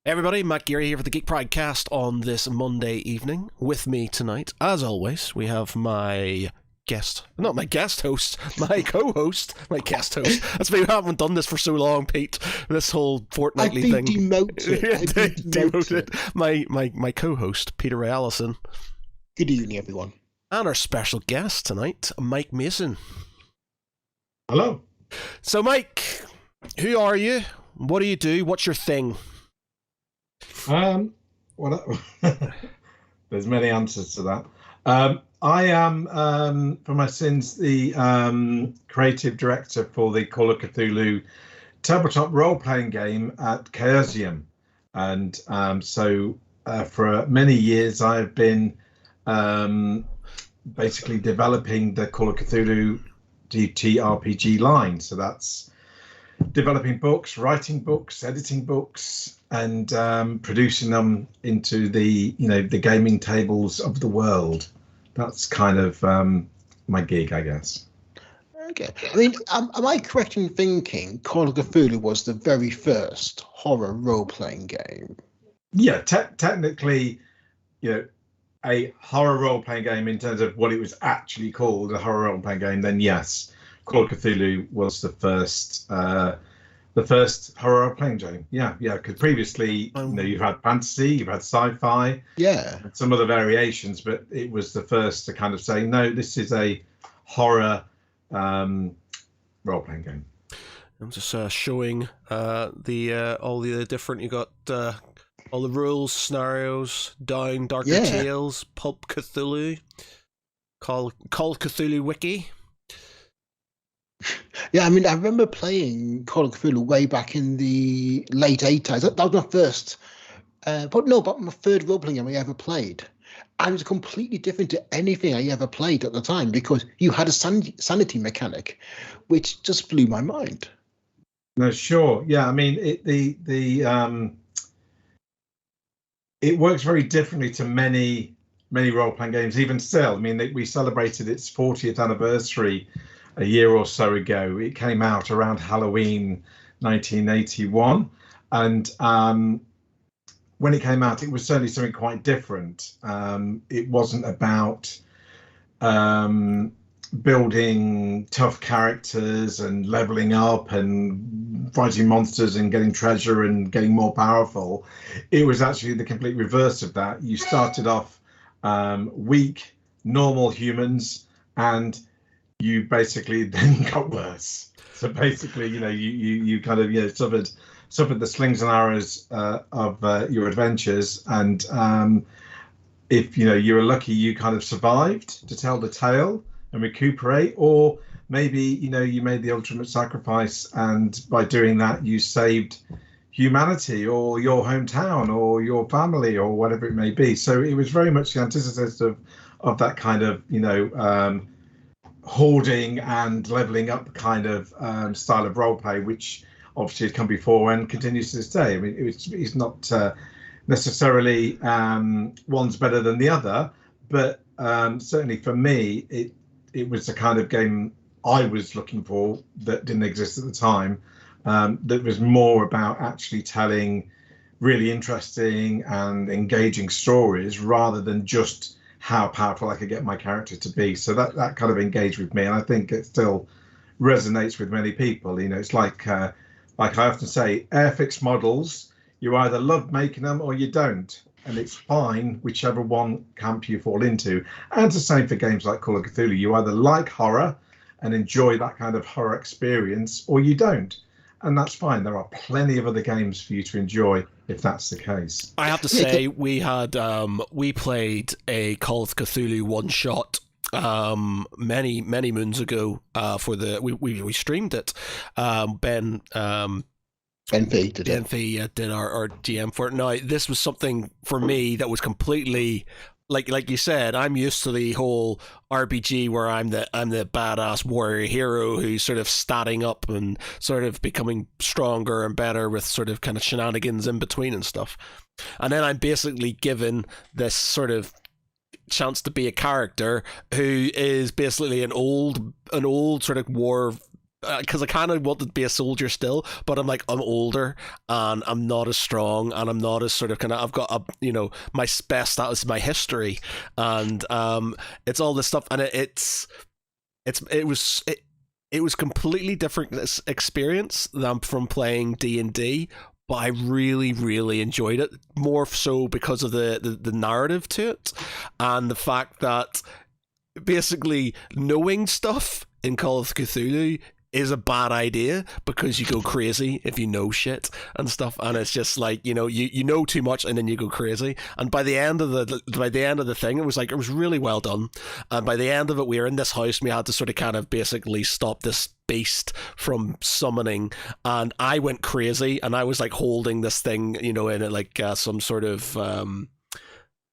Hey everybody, Matt Geary here for the Geek Pridecast on this Monday evening. With me tonight, as always, we have my guest, not my guest host, my co-host, my guest host. That's me, we haven't done this for so long, Pete. This whole fortnightly thing. Demoted. I've been demoted. My co-host, Peter Ray Allison. Good evening, everyone. And our special guest tonight, Mike Mason. Hello. So Mike, who are you? What do you do? What's your thing? There's many answers to that. I am, for my sins, the creative director for the Call of Cthulhu tabletop role-playing game at Chaosium, and so for many years I've been basically developing the Call of Cthulhu TTRPG line. So that's developing books, writing books, editing books, and producing them into the gaming tables of the world. That's kind of my gig, I guess. Okay. I mean, am I correct in thinking Call of Cthulhu was the very first horror role-playing game? Yeah, technically, a horror role-playing game in terms of what it was actually called, a horror role-playing game, then yes, Call of Cthulhu was the first horror role-playing game. Yeah, because previously, you've had fantasy, you've had sci-fi, some other variations, but it was the first to kind of say, no, this is a horror role-playing game. I'm just showing all the different. You got all the rules, scenarios, Down, Darker Tales, Pulp Cthulhu, Call Cthulhu Wiki. Yeah, I mean, I remember playing Call of Cthulhu way back in the late 80s. That was my first, but my third role-playing game I ever played. And it was completely different to anything I ever played at the time because you had a sanity mechanic, which just blew my mind. No, sure. Yeah, I mean, it works very differently to many role-playing games, even still. I mean, we celebrated its 40th anniversary a year or so ago. It came out around Halloween 1981, and when it came out, it was certainly something quite different. It wasn't about building tough characters and leveling up and fighting monsters and getting treasure and getting more powerful. It was actually the complete reverse of that. You started off weak, normal humans, and you basically then got worse. So basically, you kind of suffered the slings and arrows of your adventures, and if you were lucky, you kind of survived to tell the tale and recuperate, or maybe you made the ultimate sacrifice, and by doing that you saved humanity or your hometown or your family or whatever it may be. So it was very much the antithesis of that kind of hoarding and leveling up kind of style of role play, which obviously has come before and continues to this day. I mean, it's not necessarily one's better than the other, but certainly for me, it was the kind of game I was looking for that didn't exist at the time, that was more about actually telling really interesting and engaging stories rather than just how powerful I could get my character to be. So that kind of engaged with me, and I think it still resonates with many people. It's like I often say, Airfix models, you either love making them or you don't, and it's fine whichever one camp you fall into. And it's the same for games like Call of Cthulhu. You either like horror and enjoy that kind of horror experience, or you don't, and that's fine. There are plenty of other games for you to enjoy if that's the case. I have to say, we played a Call of Cthulhu one shot many moons ago for we streamed it. Ben NV did our GM for it. Now, this was something for me that was completely like you said. I'm used to the whole RPG where I'm the badass warrior hero who's sort of statting up and sort of becoming stronger and better with sort of kind of shenanigans in between and stuff. And then I'm basically given this sort of chance to be a character who is basically an old sort of war because I kind of wanted to be a soldier still, but I'm like, I'm older and I'm not as strong and I'm not as sort of I've got my best status is my history, and it's all this stuff, and it was completely different experience than from playing D&D, but I really, really enjoyed it, more so because of the narrative to it, and the fact that basically knowing stuff in Call of Cthulhu is a bad idea because you go crazy if you know shit and stuff, and it's just like, you know too much and then you go crazy. And by the end of the thing, it was really well done. And by the end of it, we were in this house and we had to sort of kind of basically stop this beast from summoning, and I went crazy and I was like holding this thing, in it like some sort of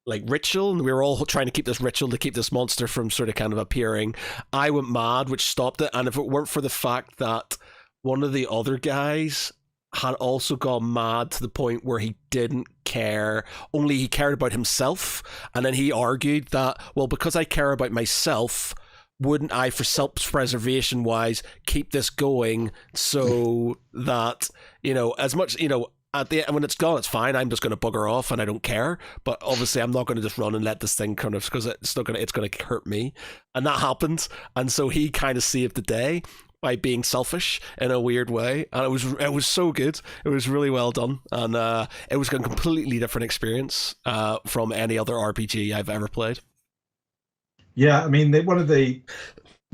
like ritual, and we were all trying to keep this ritual to keep this monster from sort of kind of appearing. I went mad, which stopped it, and if it weren't for the fact that one of the other guys had also gone mad to the point where he didn't care, only he cared about himself, and then he argued that, well, because I care about myself, wouldn't I, for self-preservation wise, keep this going so that, as much, at the when it's gone, it's fine. I'm just going to bugger off, and I don't care. But obviously, I'm not going to just run and let this thing kind of, because it's going to hurt me, and that happened. And so he kind of saved the day by being selfish in a weird way, and it was so good. It was really well done, and it was a completely different experience from any other RPG I've ever played. Yeah, I mean, one of the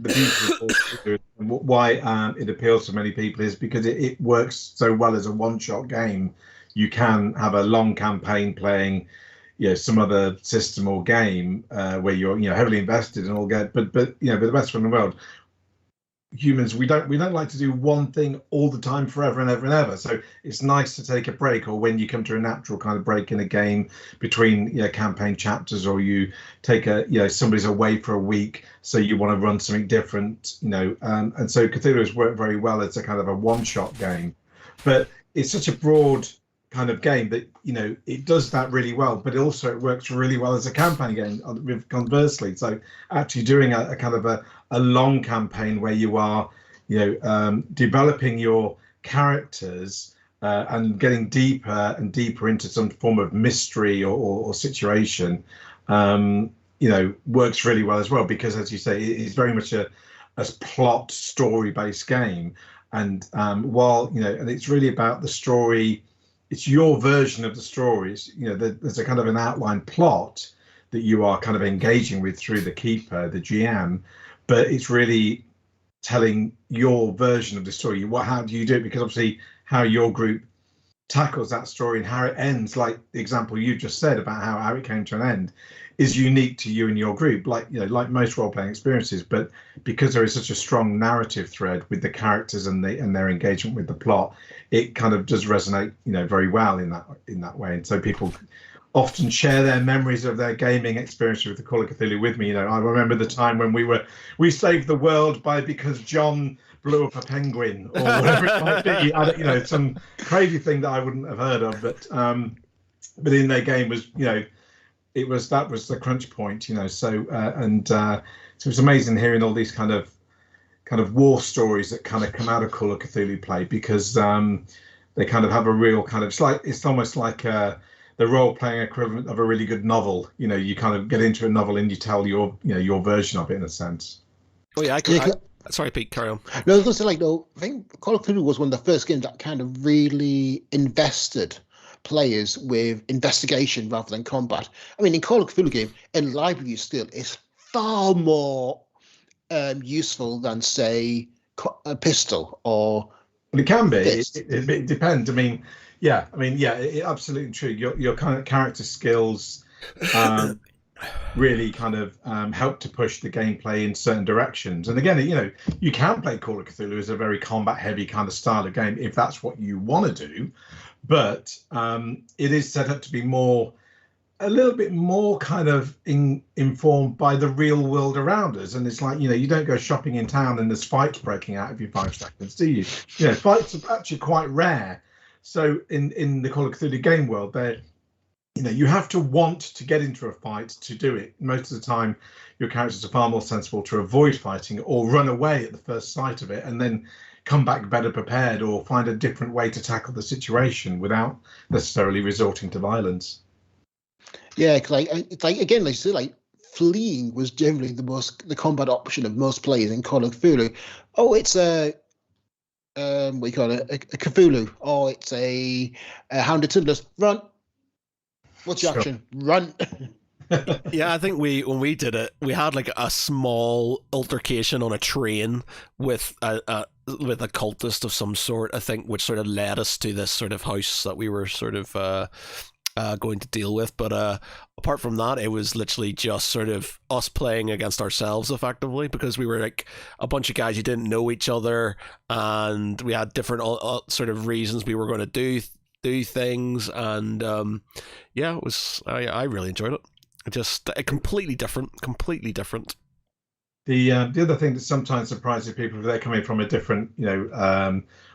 beautiful things, why it appeals to many people, is because it works so well as a one-shot game. You can have a long campaign playing, some other system or game where you're, heavily invested and all good. But the best one in the world, humans, we don't like to do one thing all the time forever and ever and ever. So it's nice to take a break, or when you come to a natural kind of break in a game between campaign chapters, or you take somebody's away for a week, so you want to run something different, and so Cthulhu has worked very well as a kind of a one-shot game, but it's such a broad kind of game that it does that really well, but also it works really well as a campaign game conversely. So actually doing a kind of a long campaign where you are developing your characters and getting deeper and deeper into some form of mystery or situation works really well as well, because, as you say, it is very much a plot story based game, and while and it's really about the story. It's your version of the story. There's a kind of an outline plot that you are kind of engaging with through the keeper, the GM, but it's really telling your version of the story. How do you do it? Because obviously how your group tackles that story and how it ends, like the example you just said about how it came to an end, is unique to you and your group, like most role-playing experiences. But because there is such a strong narrative thread with the characters and their engagement with the plot, it kind of does resonate very well in that way. And so people often share their memories of their gaming experience with the Call of Cthulhu with me. I remember the time when we saved the world because John blew up a penguin, or whatever it might be. Some crazy thing that I wouldn't have heard of, but in their game was that was the crunch point. So it's amazing hearing all these kind of war stories that kind of come out of Call of Cthulhu play, because they kind of have a real kind of, it's almost like the role-playing equivalent of a really good novel. You kind of get into a novel and you tell your version of it in a sense. Oh yeah, sorry, Pete, carry on. No, I was going to say, I think Call of Cthulhu was one of the first games that kind of really invested players with investigation rather than combat. I mean, in Call of Cthulhu game, a library skill is far more useful than, say, a pistol or. Well, it can be. It depends. It's absolutely true. Your kind of character skills really kind of help to push the gameplay in certain directions. And again, you can play Call of Cthulhu as a very combat-heavy kind of style of game if that's what you want to do. But it is set up to be a little bit more kind of informed by the real world around us. And it's like, you don't go shopping in town and there's fights breaking out every 5 seconds, do you? Fights are actually quite rare. So in the Call of Cthulhu game world, you have to want to get into a fight to do it. Most of the time, your characters are far more sensible to avoid fighting or run away at the first sight of it. And then come back better prepared or find a different way to tackle the situation without necessarily resorting to violence. Yeah, because it's like, again, like you said, like fleeing was generally the combat option of most players in Call of Cthulhu. Oh, it's a what do you call it? A Cthulhu. Oh, it's a Hounded Tundras. Run. What's your Sure. action? Run. Yeah, I think when we did it, we had like a small altercation on a train with a cultist of some sort, I think, which sort of led us to this sort of house that we were sort of going to deal with. But apart from that, it was literally just sort of us playing against ourselves effectively, because we were like a bunch of guys who didn't know each other, and we had different sort of reasons we were going to do things, and yeah, it was I really enjoyed it. Just completely different. The other thing that sometimes surprises people if they're coming from a different,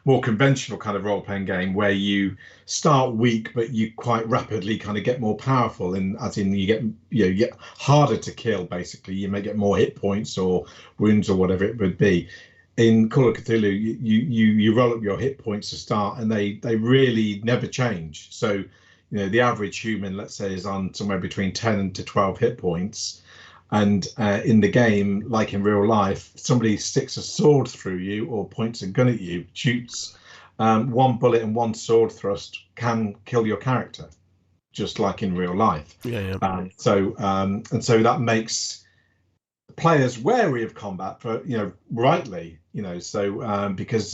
more conventional kind of role-playing game where you start weak, but you quite rapidly kind of get more powerful, as in you get harder to kill. Basically, you may get more hit points or wounds or whatever it would be. In Call of Cthulhu, you roll up your hit points to start, and they really never change. So, the average human, let's say, is on somewhere between 10 to 12 hit points. And in the game, like in real life, somebody sticks a sword through you or points a gun at you, shoots, one bullet and one sword thrust can kill your character, just like in real life. Yeah. So that makes players wary of combat, for rightly, because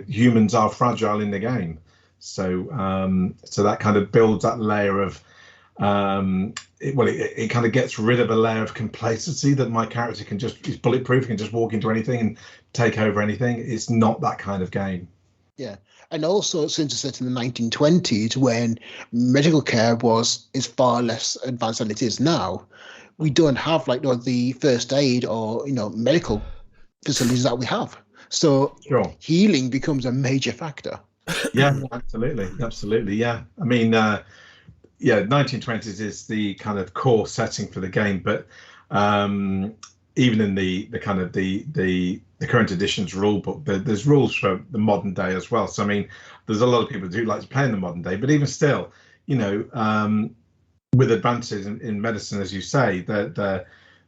humans are fragile in the game. So that kind of builds that layer of it kind of gets rid of a layer of complacency that my character is bulletproof, can just walk into anything and take over anything. It's not that kind of game. Yeah, and also since it's set in the 1920s, when medical care is far less advanced than it is now, we don't have like the first aid or medical facilities that we have. So Sure. Healing becomes a major factor. Yeah, absolutely. Yeah, I mean, 1920s is the kind of core setting for the game, but even in the kind of the current edition's rule book, there's rules for the modern day as well. So I mean, there's a lot of people who like to play in the modern day, but even still, with advances in medicine, as you say,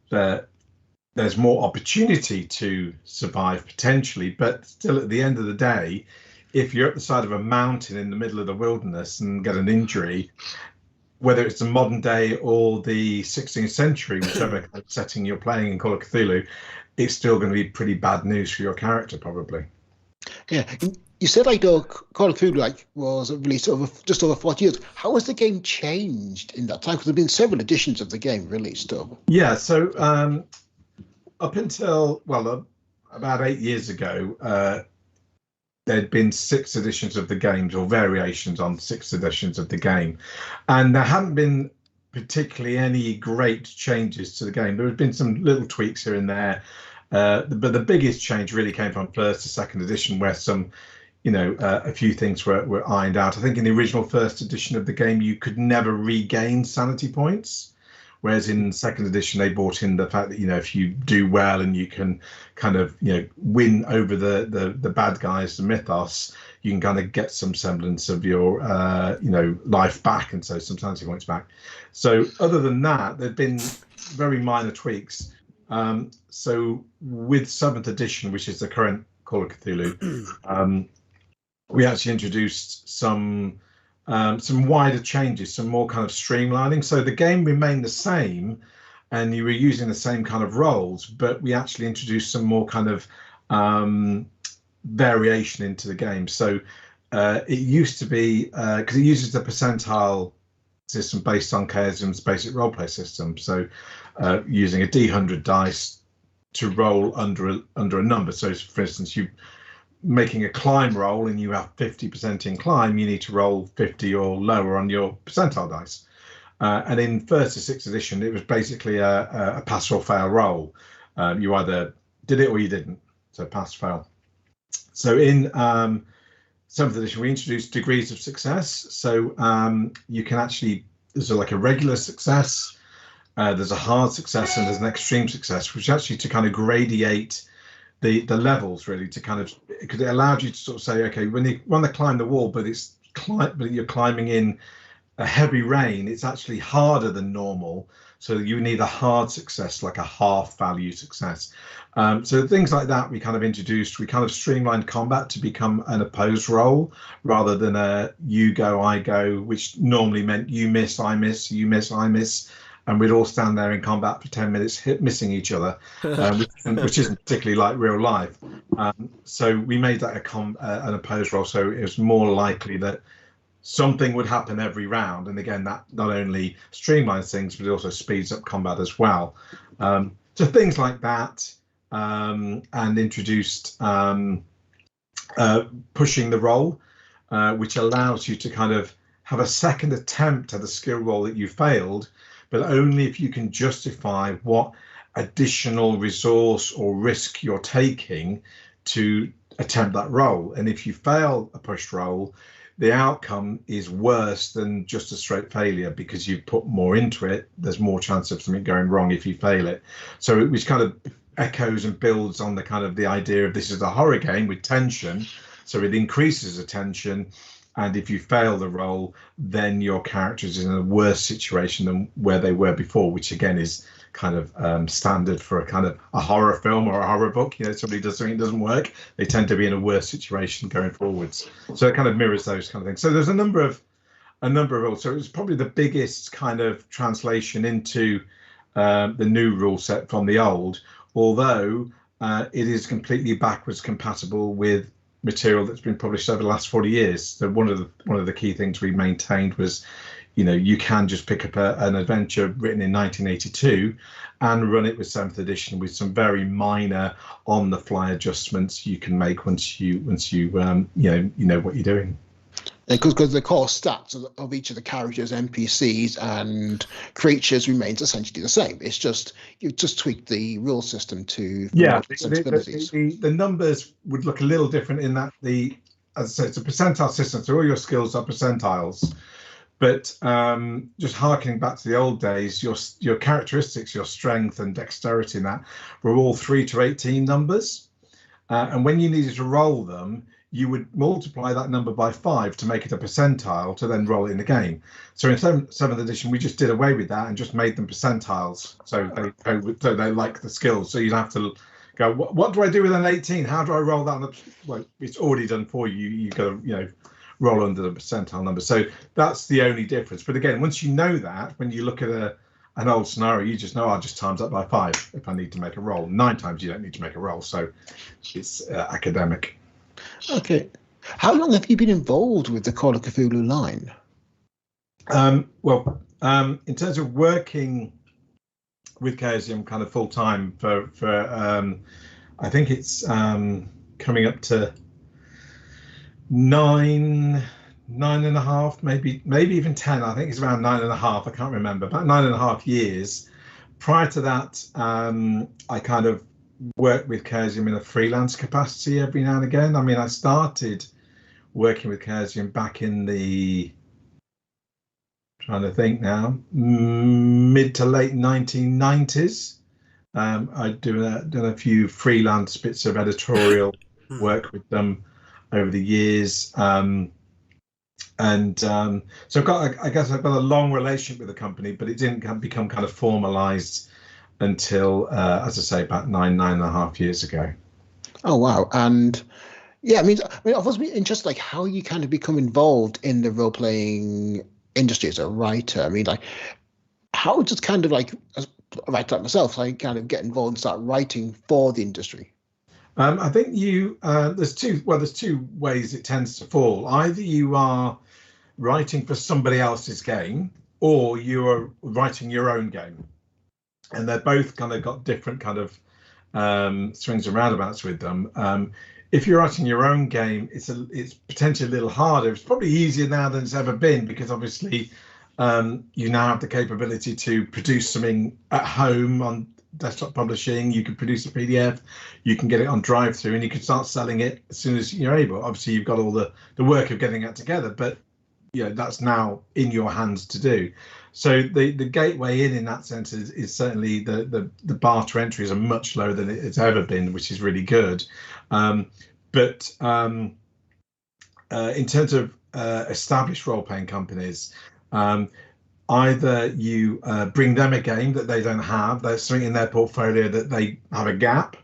there's more opportunity to survive potentially, but still at the end of the day, if you're at the side of a mountain in the middle of the wilderness and get an injury, whether it's the modern day or the 16th century, whichever kind of setting you're playing in Call of Cthulhu, it's still going to be pretty bad news for your character, probably. Yeah. You said Call of Cthulhu was released just over 40 years. How has the game changed in that time? Because there have been several editions of the game released. Yeah, so up until, about 8 years ago, there'd been 6 editions of the games, or variations on 6 editions of the game, and there hadn't been particularly any great changes to the game. There had been some little tweaks here and there, but the biggest change really came from first to second edition, where some a few things were ironed out. I think in the original first edition of the game, you could never regain sanity points, whereas in second edition they brought in the fact that if you do well and you can kind of win over the bad guys, the mythos, you can kind of get some semblance of your life back, and so some sanity points back. So other than that, there've been very minor tweaks. So with 7th edition, which is the current Call of Cthulhu, we actually introduced some wider changes, some more kind of streamlining. So the game remained the same, and you were using the same kind of roles, but we actually introduced some more kind of variation into the game. So it used to be, because it uses the percentile system based on Chaosium's basic roleplay system. So using a D100 dice to roll under a number. So for instance, you making a climb roll and you have 50% in climb, you need to roll 50 or lower on your percentile dice. And in first to 6th edition, it was basically a pass or fail roll. You either did it or you didn't. So pass, fail. So in 7th edition, we introduced degrees of success. So you can actually, there's like a regular success, there's a hard success, and there's an extreme success, which actually to kind of gradiate the levels really to kind of, because it allowed you to sort of say, okay, when you want to climb the wall, but you're climbing in a heavy rain, it's actually harder than normal. So you need a hard success, like a half value success. So things like that we kind of introduced. We kind of streamlined combat to become an opposed role rather than a you go, I go, which normally meant you miss, I miss, you miss, I miss. And we'd all stand there in combat for 10 minutes, missing each other, which isn't particularly like real life. So we made that an opposed role. So it was more likely that something would happen every round. And again, that not only streamlines things, but it also speeds up combat as well. So things like that, and introduced pushing the roll, which allows you to kind of have a second attempt at a skill roll that you failed, but only if you can justify what additional resource or risk you're taking to attempt that roll. And if you fail a pushed roll, the outcome is worse than just a straight failure because you've put more into it. There's more chance of something going wrong if you fail it. So which kind of echoes and builds on the kind of the idea of this is a horror game with tension. So it increases the tension. And if you fail the roll, then your character is in a worse situation than where they were before, which again is kind of standard for a kind of a horror film or a horror book. You know, somebody does something that doesn't work, they tend to be in a worse situation going forwards. So it kind of mirrors those kind of things. So there's a number of rules. So it was probably the biggest kind of translation into the new rule set from the old, although it is completely backwards compatible with material that's been published over the last 40 years. So one of the key things we maintained was, you know, you can just pick up an adventure written in 1982 and run it with 7th edition with some very minor on-the-fly adjustments you can make once you know what you're doing. Because the core stats of each of the characters, NPCs, and creatures remains essentially the same. It's just you've just tweaked the rule system to sensibilities. The numbers would look a little different in that as I said, it's a percentile system, so all your skills are percentiles. But just harkening back to the old days, your characteristics, your strength and dexterity, and that were all 3 to 18 numbers. And when you needed to roll them, you would multiply that number by 5 to make it a percentile to then roll it in the game. So in 7th edition, we just did away with that and just made them percentiles. So they like the skills. So you'd have to go, what do I do with an 18? How do I roll that? Well, it's already done for you. You've got to, roll under the percentile number. So that's the only difference. But again, once you know that, when you look at an old scenario, you just know I'll just times that by 5 if I need to make a roll. 9 times you don't need to make a roll. So it's academic. Okay. How long have you been involved with the Call of Cthulhu line? In terms of working with Chaosium kind of full time for I think it's coming up to 9.5, maybe even 10. I think it's around 9.5. I can't remember, about 9.5 years. Prior to that, I kind of worked with Chaosium in a freelance capacity every now and again. I mean, I started working with Chaosium back in the, trying to think now, mid to late 1990s. I'd done a few freelance bits of editorial work with them over the years. So I've got a long relationship with the company, but it didn't become kind of formalized until, as I say, about 9.5 years ago. Oh, wow. And yeah, I mean, I've always been interested, like, how you kind of become involved in the role-playing industry as a writer. I mean, like, how just kind of like, as a writer like myself, I kind of get involved and start writing for the industry. I think there's two ways it tends to fall. Either you are writing for somebody else's game, or you are writing your own game. And they're both kind of got different kind of swings and roundabouts with them. If you're writing your own game, it's potentially a little harder. It's probably easier now than it's ever been, because obviously you now have the capability to produce something at home on desktop publishing. You can produce a PDF, you can get it on drive-through, and you can start selling it as soon as you're able. Obviously, you've got all the work of getting that together, but that's now in your hands to do. So the gateway in that sense is certainly the bar to entry is a much lower than it's ever been, which is really good. But in terms of established role-playing companies, either you bring them a game that they don't have, there's something in their portfolio that they have a gap.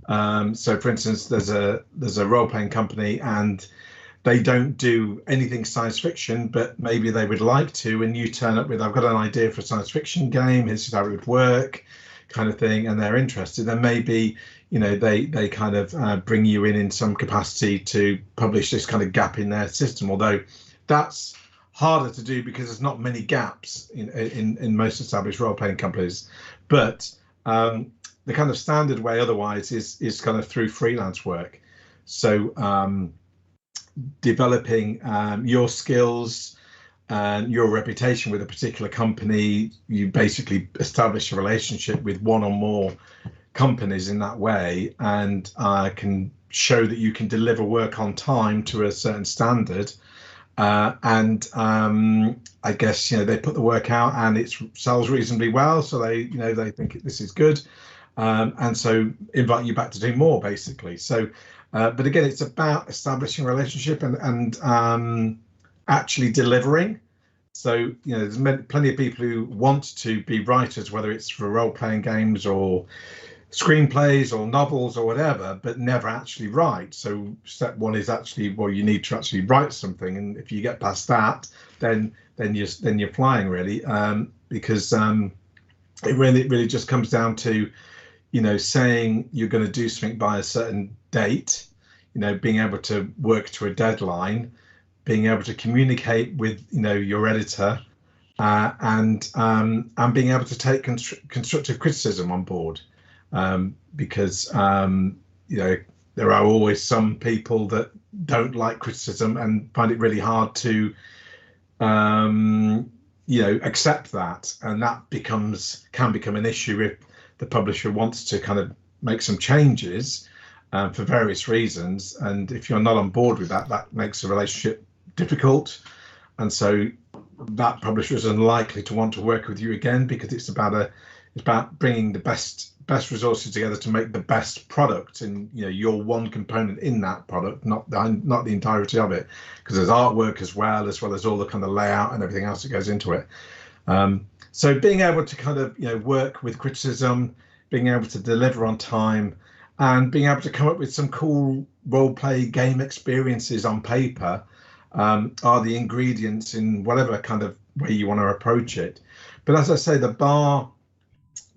So, for instance, there's a role-playing company and they don't do anything science fiction, but maybe they would like to, and you turn up with, I've got an idea for a science fiction game, here's how it would work, kind of thing, and they're interested. Then maybe, you know, they kind of bring you in some capacity to publish this kind of gap in their system, although that's harder to do because there's not many gaps in most established role-playing companies. But the kind of standard way otherwise is kind of through freelance work. So developing your skills and your reputation with a particular company, you basically establish a relationship with one or more companies in that way, and can show that you can deliver work on time to a certain standard. And I guess, you know, they put the work out and it sells reasonably well, so they think this is good, and so invite you back to do more, basically. So but again, it's about establishing a relationship and actually delivering. So, you know, there's plenty of people who want to be writers, whether it's for role-playing games or screenplays or novels or whatever, but never actually write. So step one is actually, well, you need to actually write something, and if you get past that, then you're flying, really, because it really just comes down to, you know, saying you're going to do something by a certain date, you know, being able to work to a deadline, being able to communicate with, you know, your editor, and being able to take constructive criticism on board, because you know, there are always some people that don't like criticism and find it really hard to you know, accept that, and that can become an issue if the publisher wants to kind of make some changes for various reasons, and if you're not on board with that, that makes the relationship difficult, and so that publisher is unlikely to want to work with you again, because it's about bringing the best resources together to make the best product, and, you know, you're one component in that product, not the entirety of it, because there's artwork as well as all the kind of layout and everything else that goes into it. So being able to kind of, you know, work with criticism, being able to deliver on time, and being able to come up with some cool role-play game experiences on paper are the ingredients in whatever kind of way you want to approach it. But as I say, the bar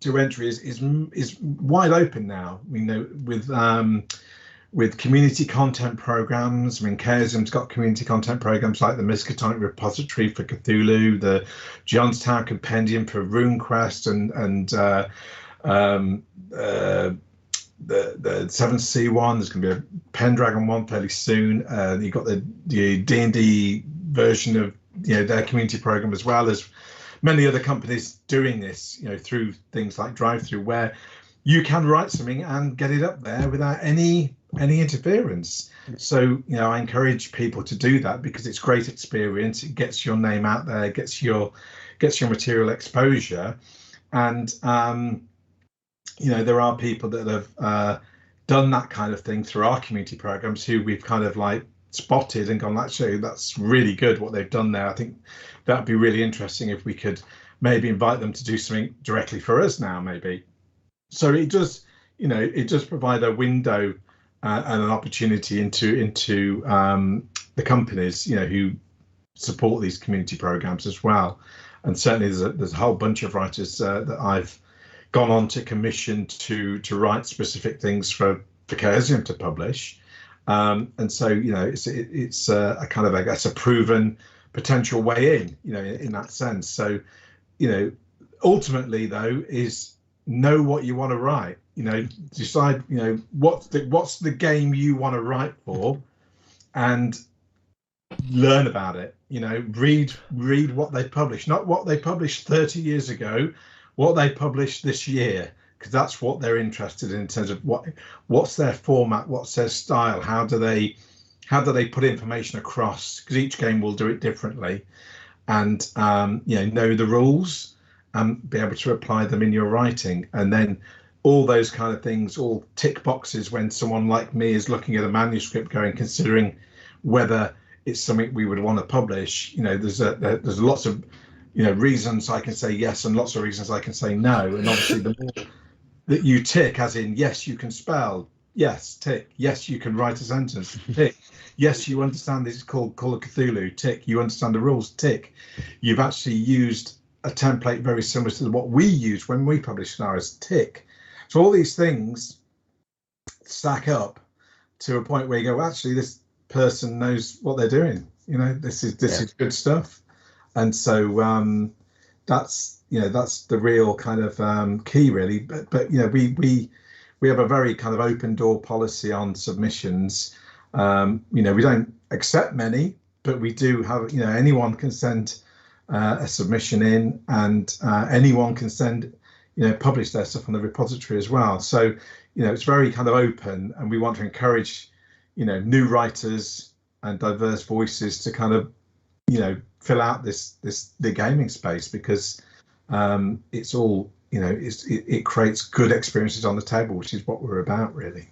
to entry is wide open now. You know, with community content programs. I mean, Chaosium's got community content programs like the Miskatonic Repository for Cthulhu, the Johnstown Compendium for RuneQuest, and the 7th one. There's going to be a Pendragon one fairly soon. You've got the D&D version of, you know, their community program, as well as many other companies doing this, you know, through things like Drive-Thru, where you can write something and get it up there without any interference. So, you know, I encourage people to do that because it's great experience. It gets your name out there, gets your material exposure, and you know, there are people that have done that kind of thing through our community programs who we've kind of like spotted and gone, actually, that's really good what they've done there. I think that'd be really interesting if we could maybe invite them to do something directly for us now, maybe. So it does, you know, it does provide a window and an opportunity into the companies, you know, who support these community programs as well. And certainly there's a whole bunch of writers that I've gone on to commission to write specific things for Chaosium to publish. And so, you know, it's a kind of, I guess, a proven potential way in, you know, in that sense. So, you know, ultimately though, is know what you want to write, you know, decide, you know, what's the game you want to write for, and learn about it, you know, read what they published, not what they published 30 years ago, what they published this year, because that's what they're interested in terms of what's their format, what's their style, how do they put information across, because each game will do it differently. and know the rules and be able to apply them in your writing. And then all those kind of things, all tick boxes when someone like me is looking at a manuscript considering whether it's something we would want to publish. There's lots of reasons I can say yes and lots of reasons I can say no. And obviously the more that you tick, as in yes you can spell, yes, tick, yes you can write a sentence, tick, yes you understand this is called Call of Cthulhu, tick, you understand the rules, tick, you've actually used a template very similar to what we use when we publish scenarios, tick. So all these things stack up to a point where you go, actually this person knows what they're doing, this is good stuff. And so that's the real kind of key really. But we have a very kind of open door policy on submissions. We don't accept many, but we do have, anyone can send a submission in, and anyone can send, publish their stuff on the repository as well. So, it's very kind of open, and we want to encourage, new writers and diverse voices to kind of, fill out the gaming space, because it's all, it creates good experiences on the table, which is what we're about, really.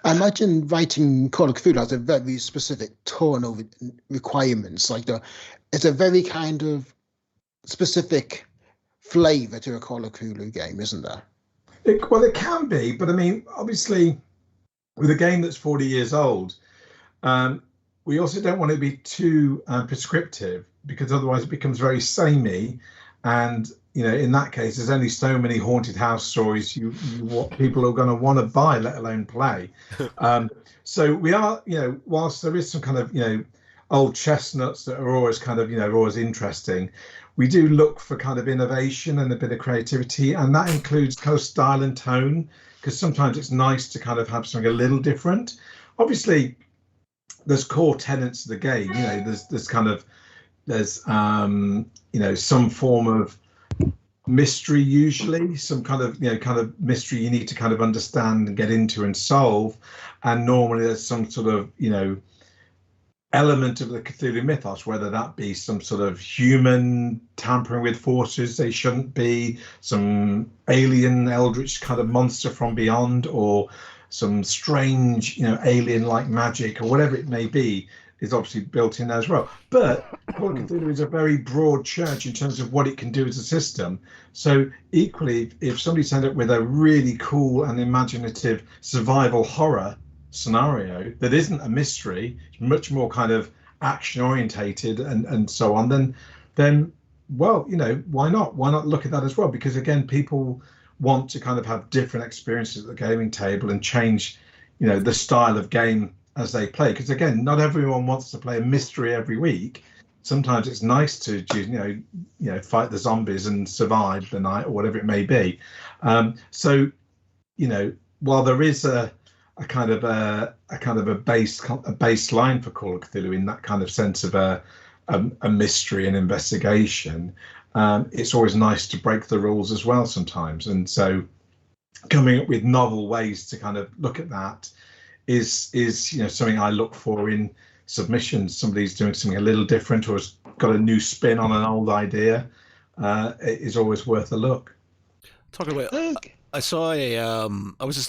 I imagine writing Call of Cthulhu has a very specific tone of requirements. It's a very kind of specific flavour to a Call of Cthulhu game, isn't there? It can be, but I mean, obviously, with a game that's 40 years old, we also don't want to be too prescriptive, because otherwise it becomes very samey. And in that case, there's only so many haunted house stories what people are going to want to buy, let alone play. So we are, whilst there is some kind of old chestnuts that are always kind of always interesting, we do look for kind of innovation and a bit of creativity, and that includes kind of style and tone, because sometimes it's nice to kind of have something a little different. Obviously, there's core tenets of the game. There's some form of mystery, usually some kind of mystery you need to kind of understand and get into and solve, and normally there's some sort of element of the Cthulhu mythos, whether that be some sort of human tampering with forces they shouldn't be, some alien eldritch kind of monster from beyond, or some strange alien like magic, or whatever it may be, is obviously built in as well. But Call of Cthulhu is a very broad church in terms of what it can do as a system. So equally, if somebody sent up with a really cool and imaginative survival horror scenario that isn't a mystery, it's much more kind of action orientated and so on, then well, why not look at that as well? Because again, people want to kind of have different experiences at the gaming table and change the style of game as they play, because again, not everyone wants to play a mystery every week. Sometimes it's nice to fight the zombies and survive the night, or whatever it may be. So while there is a baseline for Call of Cthulhu in that kind of sense of a mystery and investigation, it's always nice to break the rules as well sometimes. And so coming up with novel ways to kind of look at that is something I look for in submissions. Somebody's doing something a little different, or has got a new spin on an old idea. It is always worth a look. Talking about, I saw I've just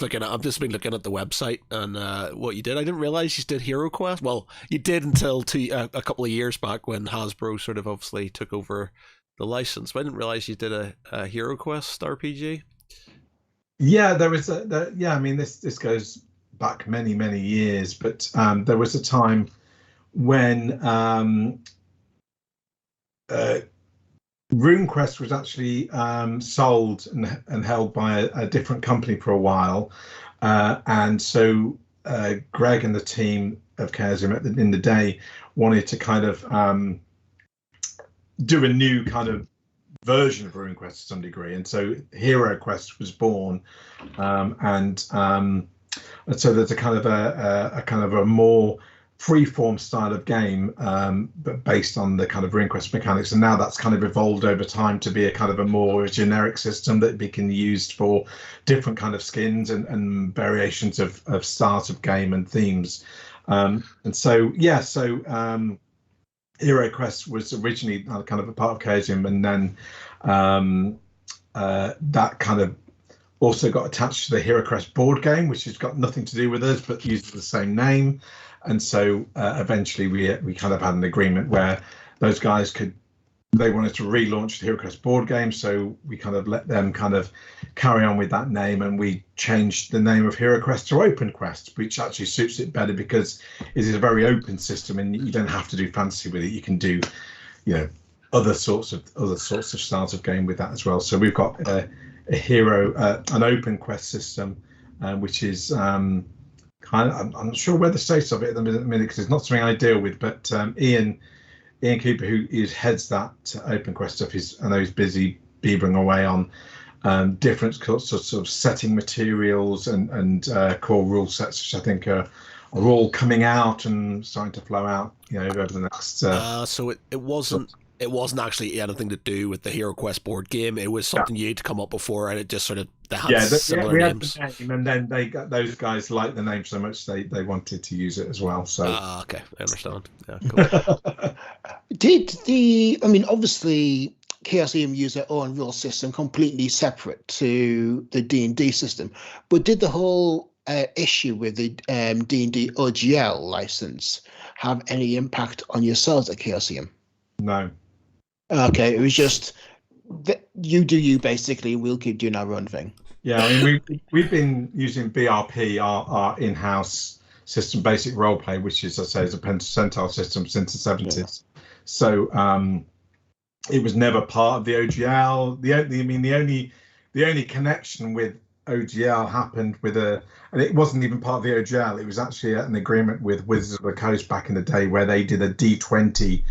been looking at the website and what you did. I didn't realize you did Hero Quest. Well, you did until a couple of years back when Hasbro sort of obviously took over the license. But I didn't realize you did a Hero Quest RPG. Yeah, there was I mean, this goes back many years, but there was a time when RuneQuest was actually sold and held by a different company for a while, and so Greg and the team of Chaosium in the day wanted to kind of do a new kind of version of RuneQuest to some degree, and so Hero Quest was born, and so there's a kind of a more free-form style of game, but based on the kind of RuneQuest mechanics, and now that's kind of evolved over time to be a kind of a more generic system that can be used for different kind of skins and variations of styles of game and themes. And so Hero Quest was originally kind of a part of Chaosium, and then that kind of also got attached to the Hero Quest board game, which has got nothing to do with us, but uses the same name. And so eventually we kind of had an agreement where those guys they wanted to relaunch the Hero Quest board game, so we kind of let them kind of carry on with that name, and we changed the name of Hero Quest to Open Quest, which actually suits it better because it is a very open system, and you don't have to do fantasy with it. You can do, other sorts of styles of game with that as well. So we've got an Open Quest system, which is I'm not sure where the state of it at the minute because it's not something I deal with, but Ian Cooper, who heads that Open Quest stuff, I know he's busy beavering away on different sorts of setting materials and core rule sets, which I think are all coming out and starting to flow out, over the next. So it wasn't actually anything to do with the Hero Quest board game. It was something you'd come up before, and it just sort of similar names. Had the name, and then those guys liked the name so much they wanted to use it as well. So okay, I understand. Yeah, cool. Obviously Chaosium use their own rule system completely separate to the D&D system, but did the whole issue with the D&D OGL license have any impact on yourselves at Chaosium? No. Okay, it was just you do you basically. We'll keep doing our own thing. Yeah, we've been using BRP, our in-house system, basic roleplay, which is, I say, is a percentile system since the 70s. Yeah. So it was never part of the OGL. The only connection with OGL happened and it wasn't even part of the OGL. It was actually an agreement with Wizards of the Coast back in the day where they did a D20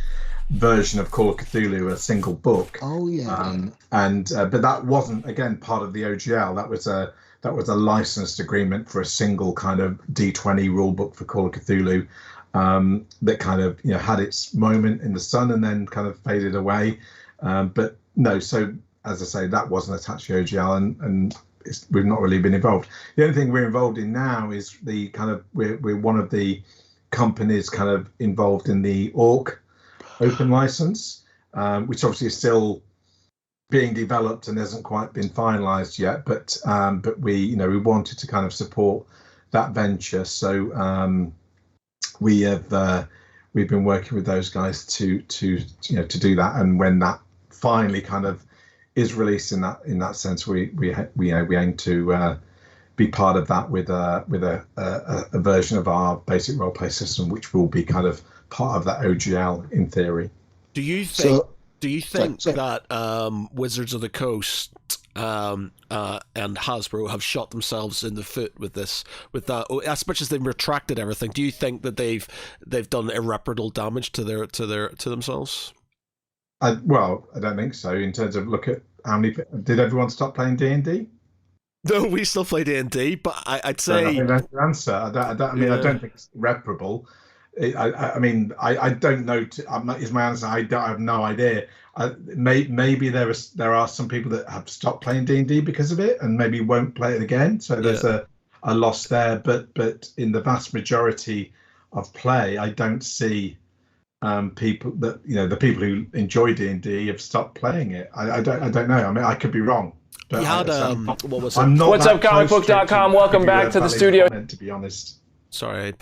version of Call of Cthulhu, a single book. Oh yeah. But that wasn't again part of the OGL. That was a licensed agreement for a single kind of D20 rule book for Call of Cthulhu. That kind of had its moment in the sun and then kind of faded away. But no, so as I say, that wasn't attached to OGL, and we've not really been involved. The only thing we're involved in now is the kind of we're one of the companies kind of involved in the Orc open license, which obviously is still being developed and hasn't quite been finalized yet. But we wanted to kind of support that venture, so we've been working with those guys to do that. And when that finally kind of is released in that sense, we aim to be part of that with a version of our basic roleplay system, which will be kind of part of that OGL in theory. Do you think that Wizards of the Coast and Hasbro have shot themselves in the foot with that? As much as they've retracted everything, do you think that they've done irreparable damage to themselves? I don't think so. In terms of look at how many did everyone stop playing D&D? No, we still play D&D, but I'd say I think that's the answer. I don't think it's irreparable. I don't know. Is my answer? I have no idea. Maybe there are some people that have stopped playing D&D because of it, and maybe won't play it again. So there's a loss there. But in the vast majority of play, I don't see people that the people who enjoy D&D have stopped playing it. I don't know. I mean, I could be wrong. But what was it? What's up, comicbook.com? Welcome back to the studio. To be honest. Sorry, I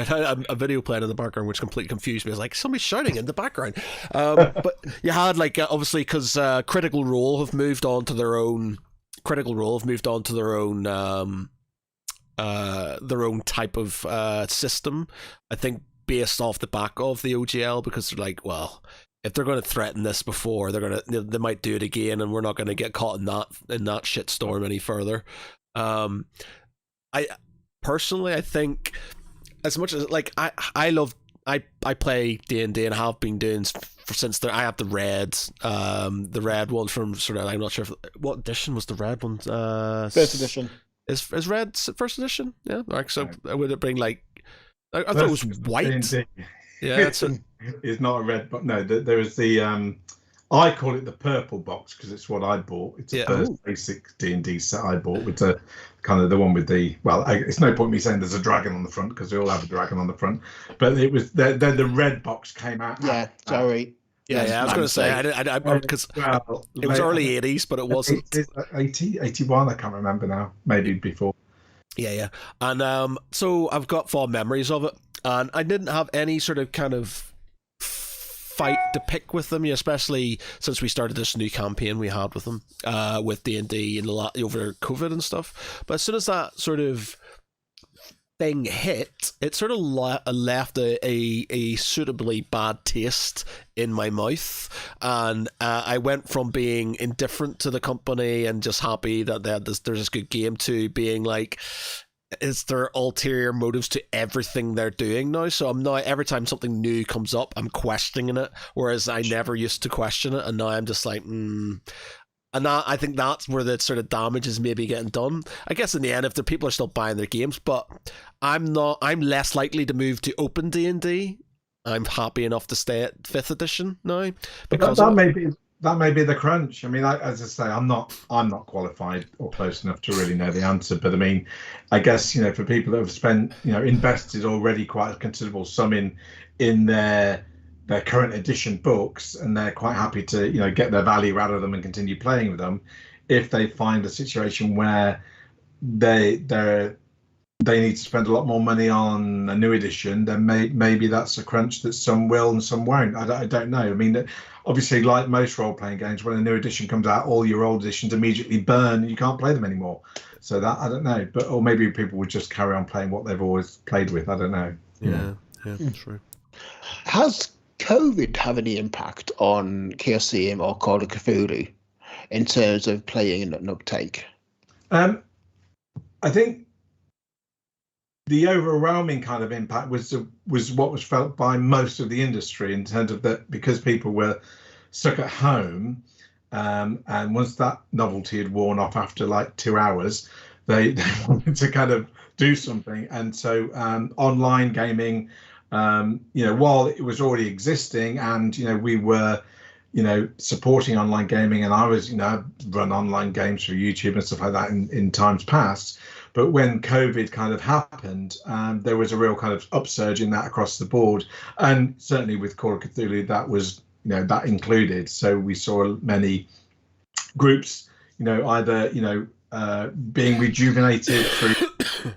had a video playing in the background which completely confused me. I was like, somebody's shouting in the background. But you had obviously because Critical Role have moved on to their own type of system. I think based off the back of the OGL, because they're like, well, if they're going to threaten this before, they might do it again, and we're not going to get caught in that shitstorm any further. Personally, I think as much as I play D&D and have been doing since I have the red one from sort of, I'm not sure what edition was the red one. First edition. Is red first edition? Yeah. Like, so would it bring I thought it was white. D&D. Yeah, it's not a red, but no, there was the I call it the purple box because it's what I bought. It's the Yeah. first basic D&D set I bought with the kind of the one with the, well, it's no point me saying there's a dragon on the front because they all have a dragon on the front, but it was then the red box came out. Yeah, sorry. Yeah, I was going to say, because well, it was early 80s, but it wasn't. 80, 81, I can't remember now, maybe before. Yeah. And so I've got fond memories of it, and I didn't have any sort of kind of fight to pick with them, especially since we started this new campaign we had with them, with D&D and over COVID and stuff. But as soon as that sort of thing hit, it sort of left a suitably bad taste in my mouth, and I went from being indifferent to the company and just happy that there's this good game to being like, is there ulterior motives to everything they're doing now? So I'm now, every time something new comes up, I'm questioning it, whereas I never used to question it, and now I'm just like, And I think that's where the sort of damage is maybe getting done. I guess in the end, if the people are still buying their games, but I'm less likely to move to open D&D. I'm happy enough to stay at 5th edition now. Because that may be the crunch. I mean, as I say, I'm not qualified or close enough to really know the answer. But I mean, I guess, for people that have spent, invested already quite a considerable sum in their current edition books, and they're quite happy to, get their value out of them and continue playing with them. If they find a situation where they need to spend a lot more money on a new edition, then maybe that's a crunch that some will and some won't. I don't know. I mean, obviously, like most role-playing games, when a new edition comes out, all your old editions immediately burn and you can't play them anymore. So that, I don't know. Or maybe people would just carry on playing what they've always played with. I don't know. Yeah, true. Has COVID have any impact on Chaosium or Call of Cthulhu in terms of playing and uptake? I think the overwhelming kind of impact was what was felt by most of the industry, in terms of that, because people were stuck at home, and once that novelty had worn off after like 2 hours, they wanted to kind of do something. And so online gaming, while it was already existing, and we were supporting online gaming, and I was run online games through YouTube and stuff like that in times past. But when COVID kind of happened, there was a real kind of upsurge in that across the board, and certainly with Call of Cthulhu, that was that included. So we saw many groups either being rejuvenated through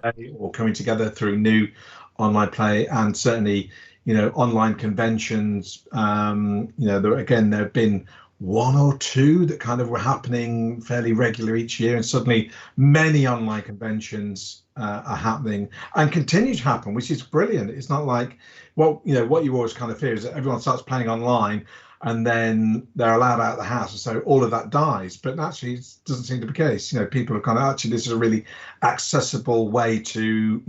play, or coming together through new online play, and certainly online conventions. There have been one or two that kind of were happening fairly regular each year, and suddenly many online conventions are happening and continue to happen, which is brilliant. It's not like what you always kind of fear is that everyone starts playing online and then they're allowed out of the house, and so all of that dies. But actually, it doesn't seem to be the case. People are kind of, actually, this is a really accessible way to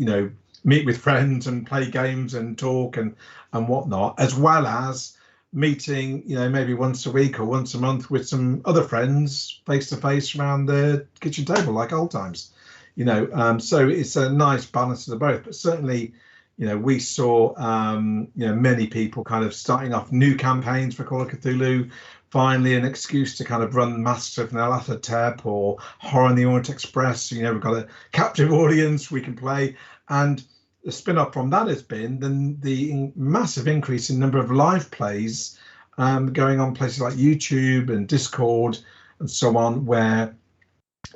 meet with friends and play games and talk and whatnot, as well as meeting maybe once a week or once a month with some other friends face to face around the kitchen table like old times. So it's a nice balance of the both. But certainly we saw many people kind of starting off new campaigns for Call of Cthulhu, finally an excuse to kind of run Masks of Nyarlathotep or Horror on the Orient Express. We've got a captive audience we can play, and the spin-off from that has been the massive increase in number of live plays going on places like YouTube and Discord and so on, where,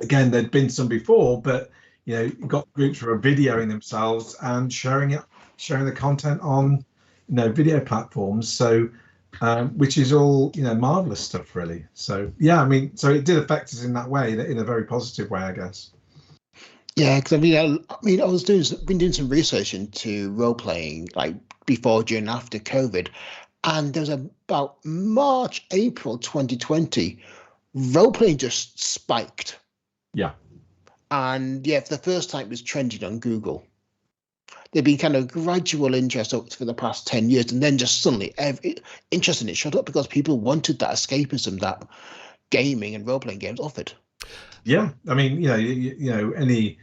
again, there'd been some before, but you've got groups who are videoing themselves and sharing the content on video platforms. So which is all marvelous stuff, really. So yeah, I mean, so it did affect us in that way, in a very positive way, I guess. Yeah, because I was been doing some research into role playing, like before, during, after COVID, and there was about March, April 2020, role playing just spiked. Yeah, and for the first time, it was trending on Google. There'd been kind of gradual interest up for the past 10 years, and then just suddenly interest in it shot up because people wanted that escapism that gaming and role playing games offered. Yeah, I mean, any,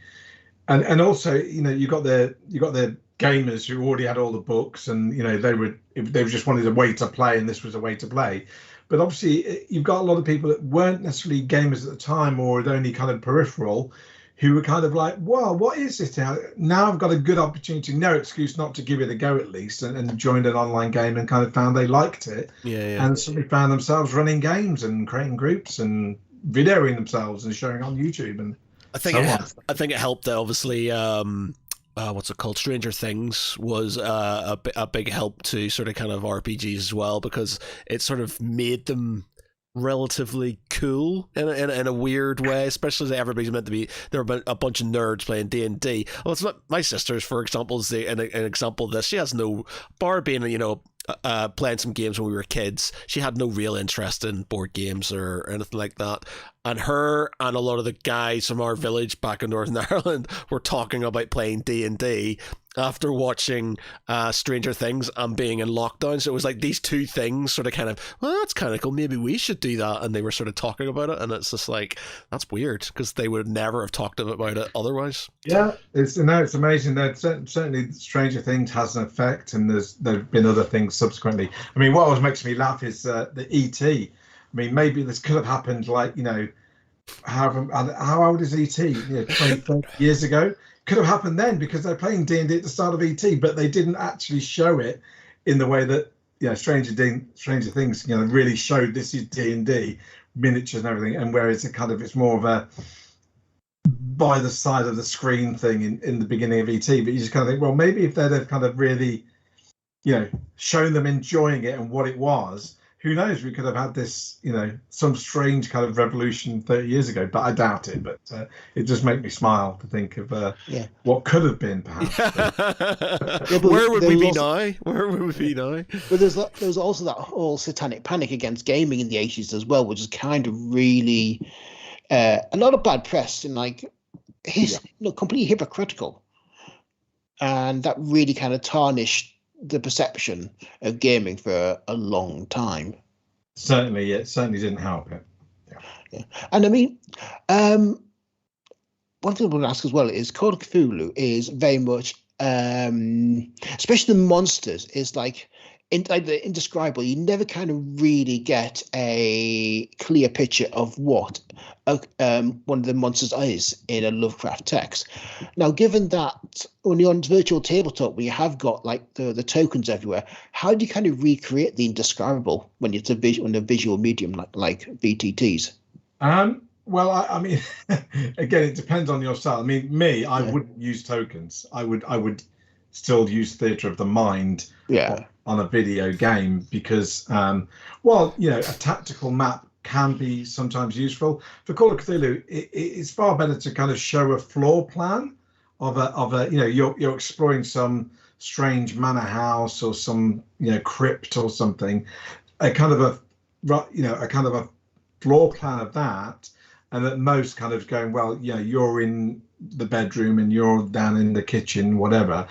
and also, you got the gamers who already had all the books, and they just wanted a way to play, and this was a way to play. But obviously, you've got a lot of people that weren't necessarily gamers at the time, or had only kind of peripheral, who were kind of like, "Well, what is this now? Now I've got a good opportunity, no excuse not to give it a go at least," and joined an online game and kind of found they liked it, and suddenly found themselves running games and creating groups and videoing themselves and showing on YouTube and I think it helped that obviously what's it called? Stranger Things was a big help to sort of kind of RPGs as well, because it sort of made them relatively cool in a weird way, especially as everybody's meant to be. There were a bunch of nerds playing D&D. Well, it's not, my sister's, for example, is an example of this. She has no, bar being, playing some games when we were kids, she had no real interest in board games or anything like that. And her and a lot of the guys from our village back in Northern Ireland were talking about playing D&D after watching Stranger Things and being in lockdown. So it was like these two things sort of kind of, well, that's kind of cool, maybe we should do that. And they were sort of talking about it, and it's just like, that's weird, because they would never have talked about it otherwise. Yeah, it's amazing that certainly Stranger Things has an effect, and there've been other things subsequently. I mean, what always makes me laugh is the ET. I mean, maybe this could have happened, like, how old is ET? 20, 30 years ago. Could have happened then, because they're playing D&D at the start of ET, but they didn't actually show it in the way that Stranger Things really showed this is D&D, miniatures and everything, and whereas it's more of a by the side of the screen thing in the beginning of ET. But you just kind of think, well, maybe if they'd have kind of really shown them enjoying it and what it was, who knows, we could have had this, some strange kind of revolution 30 years ago, but I doubt it. But it just makes me smile to think of what could have been, perhaps. Where would we be now? Where would we be now? But there was also that whole satanic panic against gaming in the 80s as well, which is kind of really a lot of bad press and completely hypocritical. And that really kind of tarnished the perception of gaming for a long time. Certainly didn't help it. Yeah. And I mean, one thing I want to ask as well is Call of Cthulhu is very much, especially the monsters, is like indescribable. You never kind of really get a clear picture of what one of the monsters is in a Lovecraft text. Now, given that when you're on virtual tabletop, where you have got like the tokens everywhere, how do you kind of recreate the indescribable when it's a visual medium like VTTs? Well, I mean, again, it depends on your style. I mean, I wouldn't use tokens. I would still use theatre of the mind on a video game, because a tactical map can be sometimes useful. For Call of Cthulhu, it's far better to kind of show a floor plan of a you're exploring some strange manor house or some crypt or something, a kind of a floor plan of that, and at most kind of going, well, you're in the bedroom and you're down in the kitchen, whatever,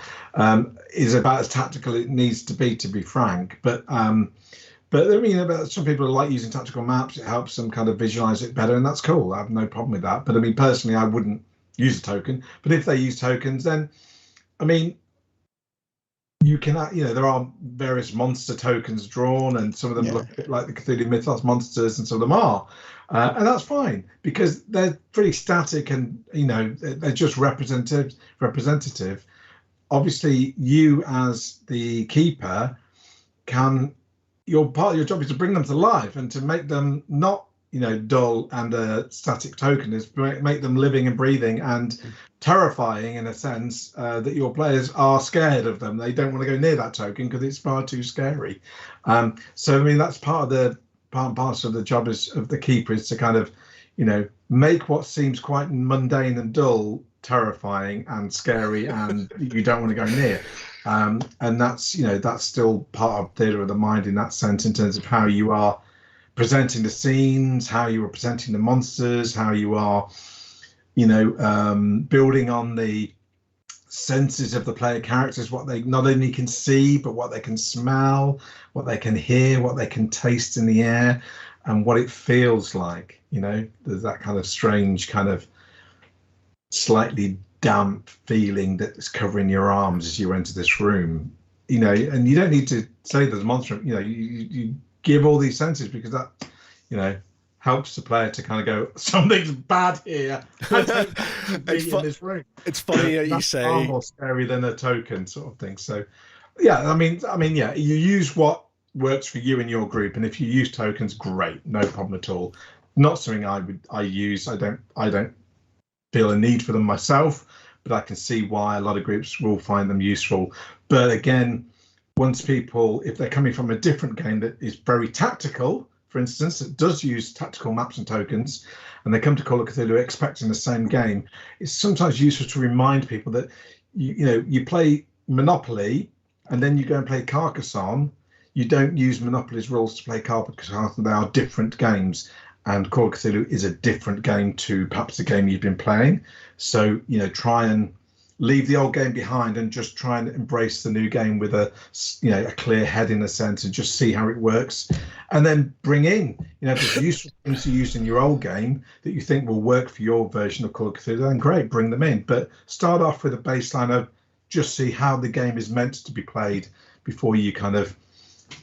is about as tactical it needs to be frank. But I mean, some people like using tactical maps. It helps them kind of visualize it better, and that's cool. I have no problem with that. But I mean, personally, I wouldn't use a token. But if they use tokens, then I mean, you can, there are various monster tokens drawn, and some of them look a bit like the Cthulhu Mythos monsters, and some of them are. And that's fine, because they're pretty static, and they're just representative. Obviously, you as the keeper part of your job is to bring them to life and to make them not dull and a static token, is make them living and breathing and terrifying, in a sense, that your players are scared of them. They don't want to go near that token because it's far too scary. So I mean, that's part and parcel of the job of the keeper, is to kind of make what seems quite mundane and dull terrifying and scary, and you don't want to go near. And that's that's still part of theatre of the mind in that sense, in terms of how you are presenting the scenes, how you are presenting the monsters, how you are building on the senses of the player characters, what they not only can see, but what they can smell, what they can hear, what they can taste in the air, and what it feels like. There's that kind of strange, kind of slightly damp feeling that's covering your arms as you enter this room. And you don't need to say there's a monster. You give all these senses, because that, helps the player to kind of go, something's bad here. I don't want to be in this room. It's funny you That's say far more scary than a token sort of thing. So, yeah, I mean, yeah, you use what works for you and your group, and if you use tokens, great, no problem at all. Not something I use. I don't feel a need for them myself, but I can see why a lot of groups will find them useful. But again, once people, if they're coming from a different game that is very tactical, for instance, that does use tactical maps and tokens, and they come to Call of Cthulhu expecting the same game, it's sometimes useful to remind people that you play Monopoly and then you go and play Carcassonne. You don't use Monopoly's rules to play Carcassonne. They are different games, and Call of Cthulhu is a different game to perhaps the game you've been playing. So try and leave the old game behind and just try and embrace the new game with a clear head, in a sense, and just see how it works. And then bring in, if there's useful things you used in your old game that you think will work for your version of Call of Cthulhu, then great, bring them in. But start off with a baseline of just see how the game is meant to be played before you kind of,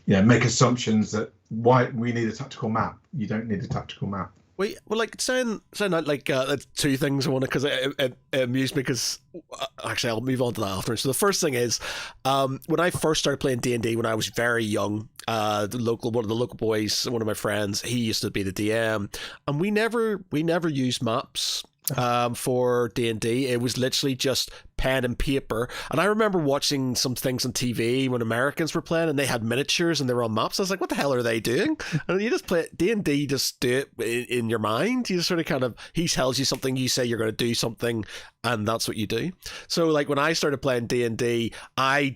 make assumptions that why we need a tactical map. You don't need a tactical map. Well, like sound out like two things I want to, because it amused me, because actually I'll move on to that after. So the first thing is, when I first started playing D&D when I was very young, one of the local boys, one of my friends, he used to be the DM, and we never used maps for D&D. It was literally just pen and paper. And I remember watching some things on TV when Americans were playing and they had miniatures and they were on maps. I was like, what the hell are they doing? And you just play D&D, you just do it in your mind. You just sort of he tells you something, you say you're going to do something, and that's what you do. So like when I started playing D&D, I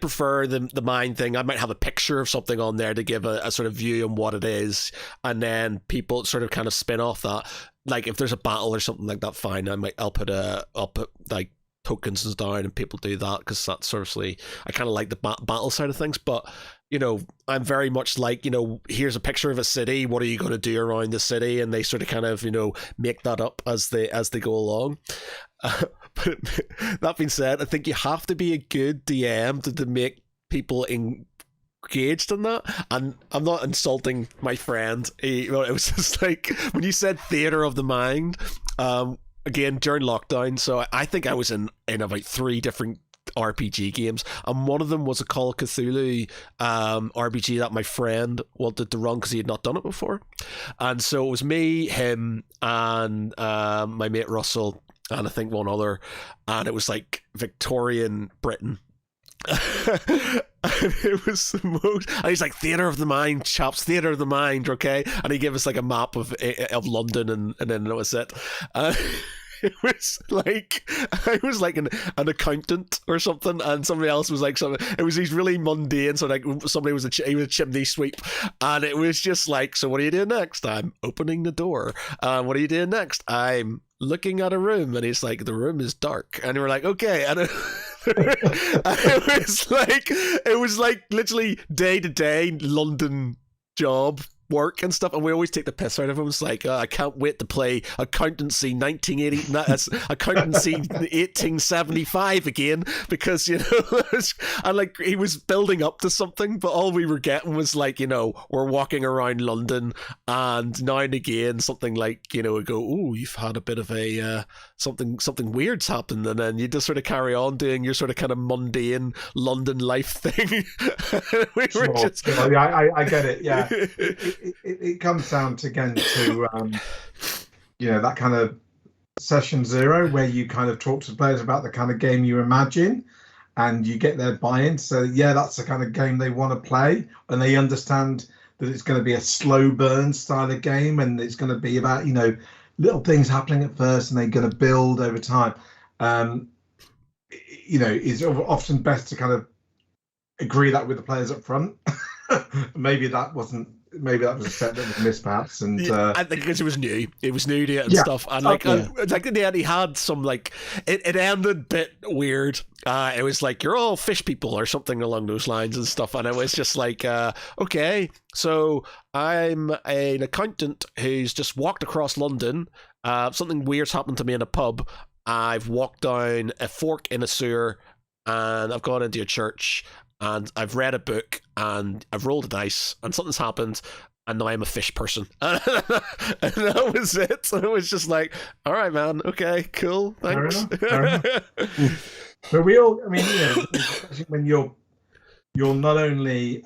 prefer the mind thing. I might have a picture of something on there to give a sort of view on what it is, and then people sort of kind of spin off that. Like if there's a battle or something like that, fine. I'll put like tokens down and people do that, because that's sort of, I kind of like the battle side of things. But I'm very much like, here's a picture of a city. What are you going to do around the city? And they sort of kind of make that up as they go along. But that being said, I think you have to be a good DM to make people engaged in that. And I'm not insulting my friend. It was just like when you said theater of the mind, again during lockdown. So I think I was in about 3 different RPG games, and one of them was a Call of Cthulhu RPG that my friend wanted to run because he had not done it before. And so it was me, him, and my mate Russell, and I think one other, and it was like Victorian Britain. And it was the most, and he's like, theater of the mind, chaps, theater of the mind, okay? And he gave us like a map of London, and then that was it. It was like I was like an accountant or something, and somebody else was like something. It was these really mundane. So like somebody was he was a chimney sweep, and it was just like, so what are you doing next? I'm opening the door. What are you doing next? I'm looking at a room, and he's like, the room is dark, and we're like, okay, and it was like literally day to day London job work and stuff, and we always take the piss out of him. It's like, I can't wait to play accountancy 1980, that's accountancy 1875 again, because and like he was building up to something, but all we were getting was like, we're walking around London, and now and again something like, we go, oh, you've had a bit of a something weird's happened, and then you just sort of carry on doing your sort of kind of mundane London life thing. We were just... I get it, yeah. It comes down to, again, to that kind of session 0 where you kind of talk to the players about the kind of game you imagine, and you get their buy-in. So yeah, that's the kind of game they want to play, and they understand that it's going to be a slow burn style of game, and it's going to be about little things happening at first, and they're going to build over time. It's often best to kind of agree that with the players up front. Maybe that was a set that was missed, perhaps. And I think because it was new to it and stuff, and like in the end he had some like it ended a bit weird. It was like, you're all fish people or something along those lines and stuff, and it was just like, okay, so I'm an accountant who's just walked across London. Something weird's happened to me in a pub. I've walked down a fork in a sewer, and I've gone into a church, and I've read a book and I've rolled a dice and something's happened and now I'm a fish person. And that was it. And it was just like, all right, man, okay, cool, thanks. Fair enough. But we all, I mean, especially when you're not only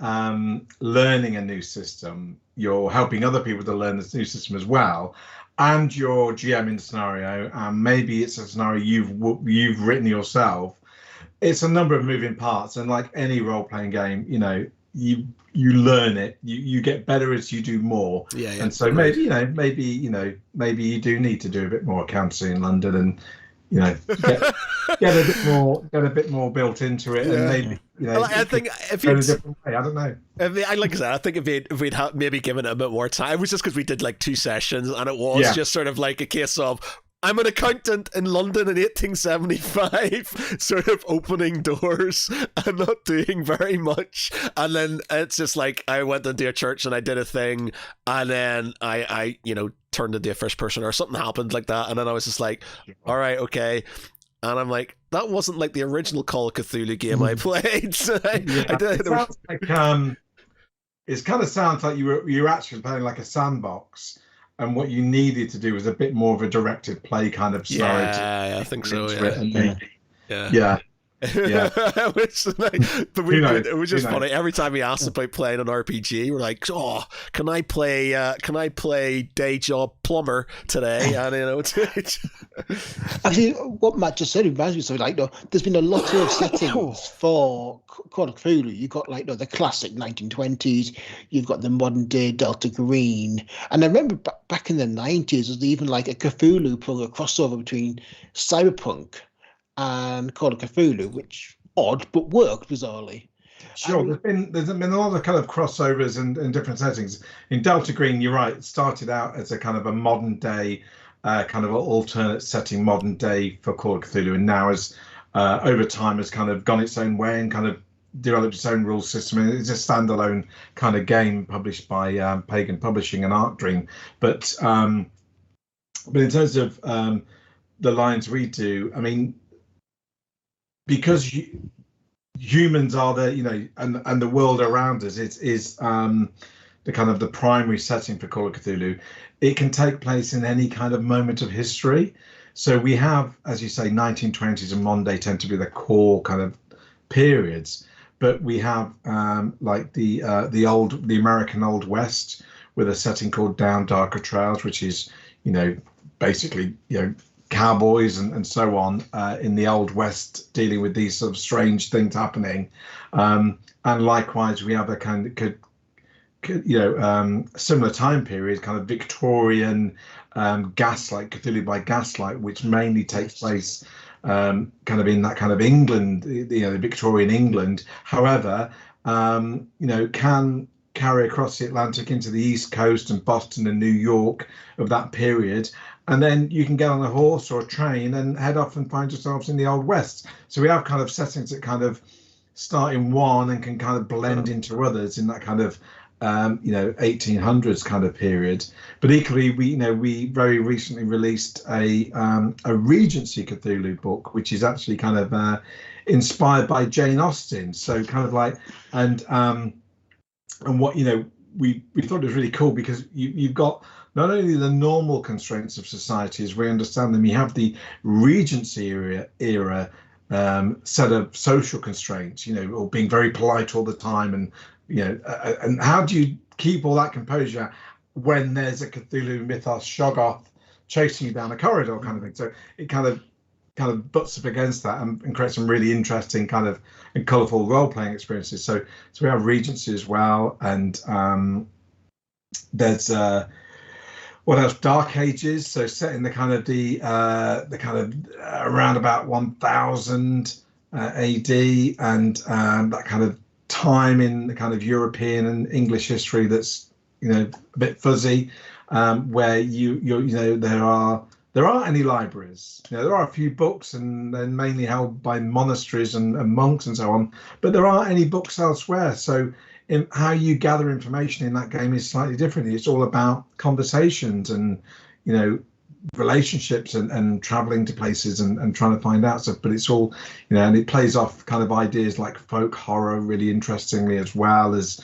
learning a new system, you're helping other people to learn this new system as well, and you're GMing the scenario, and maybe it's a scenario you've written yourself. It's a number of moving parts, and like any role-playing game, you learn it, you get better as you do more. And so maybe you do need to do a bit more accounting in London, and get a bit more built into it, and maybe I think if in a different way. I don't know. Like I said, I think if we'd maybe given it a bit more time, it was just because we did like 2 sessions, and it was just sort of like a case of, I'm an accountant in London in 1875, sort of opening doors and not doing very much. And then it's just like I went into a church and I did a thing, and then I turned into a first person or something happened like that. And then I was just like, all right, okay. And I'm like, that wasn't like the original Call of Cthulhu game I played. So I did. It kind of sounds like you were actually playing like a sandbox. And what you needed to do was a bit more of a directed play kind of scenario. Yeah, I think so. Yeah. It was just funny. Every time we asked about playing an RPG, we're like, "Oh, can I play day job plumber today?" And actually, what Matt just said reminds me of something like, there's been a lot of settings for Call of Cthulhu. You've got like the classic 1920s, you've got the modern day Delta Green, and I remember back in the 90s, there's even like a Cthulhu plug, a crossover between Cyberpunk and Call of Cthulhu, which odd but worked bizarrely. Sure, there's been a lot of kind of crossovers and different settings. In Delta Green, you're right, it started out as a kind of a modern day, kind of an alternate setting, modern day for Call of Cthulhu, and now as over time has kind of gone its own way and kind of developed its own rule system. And it's a standalone kind of game published by Pagan Publishing and Arc Dream. But in terms of the lines we do, I mean, because humans are and the world around us is the kind of the primary setting for Call of Cthulhu. It can take place in any kind of moment of history. So we have, as you say, 1920s and modern day tend to be the core kind of periods, but we have like the American Old West with a setting called Down Darker Trails, which is basically cowboys and so on in the Old West dealing with these sort of strange things happening, and likewise we have a kind of similar time period, kind of Victorian gaslight, Cthulhu by Gaslight, which mainly takes place kind of in that kind of England, the Victorian England. However, can carry across the Atlantic into the East Coast and Boston and New York of that period. And then you can get on a horse or a train and head off and find yourselves in the Old West. So we have kind of settings that kind of start in one and can kind of blend into others in that kind of 1800s kind of period. But equally, we very recently released a Regency Cthulhu book, which is actually kind of inspired by Jane Austen. So kind of like and what we thought it was really cool because you've got not only the normal constraints of society as we understand them, you have the Regency era set of social constraints, or being very polite all the time, and and how do you keep all that composure when there's a Cthulhu mythos Shoggoth chasing you down a corridor kind of thing? So it kind of butts up against that and creates some really interesting kind of and colourful role-playing experiences. So we have Regency as well, and there's what else? Dark Ages, so set in the kind of the kind of around about 1000 AD, and that kind of time in the kind of European and English history that's a bit fuzzy, where there aren't any libraries. There are a few books, and they're mainly held by monasteries and monks and so on, but there aren't any books elsewhere. So how you gather information in that game is slightly different. It's all about conversations and relationships and traveling to places and trying to find out stuff. But it's all, and it plays off kind of ideas like folk horror really interestingly, as well as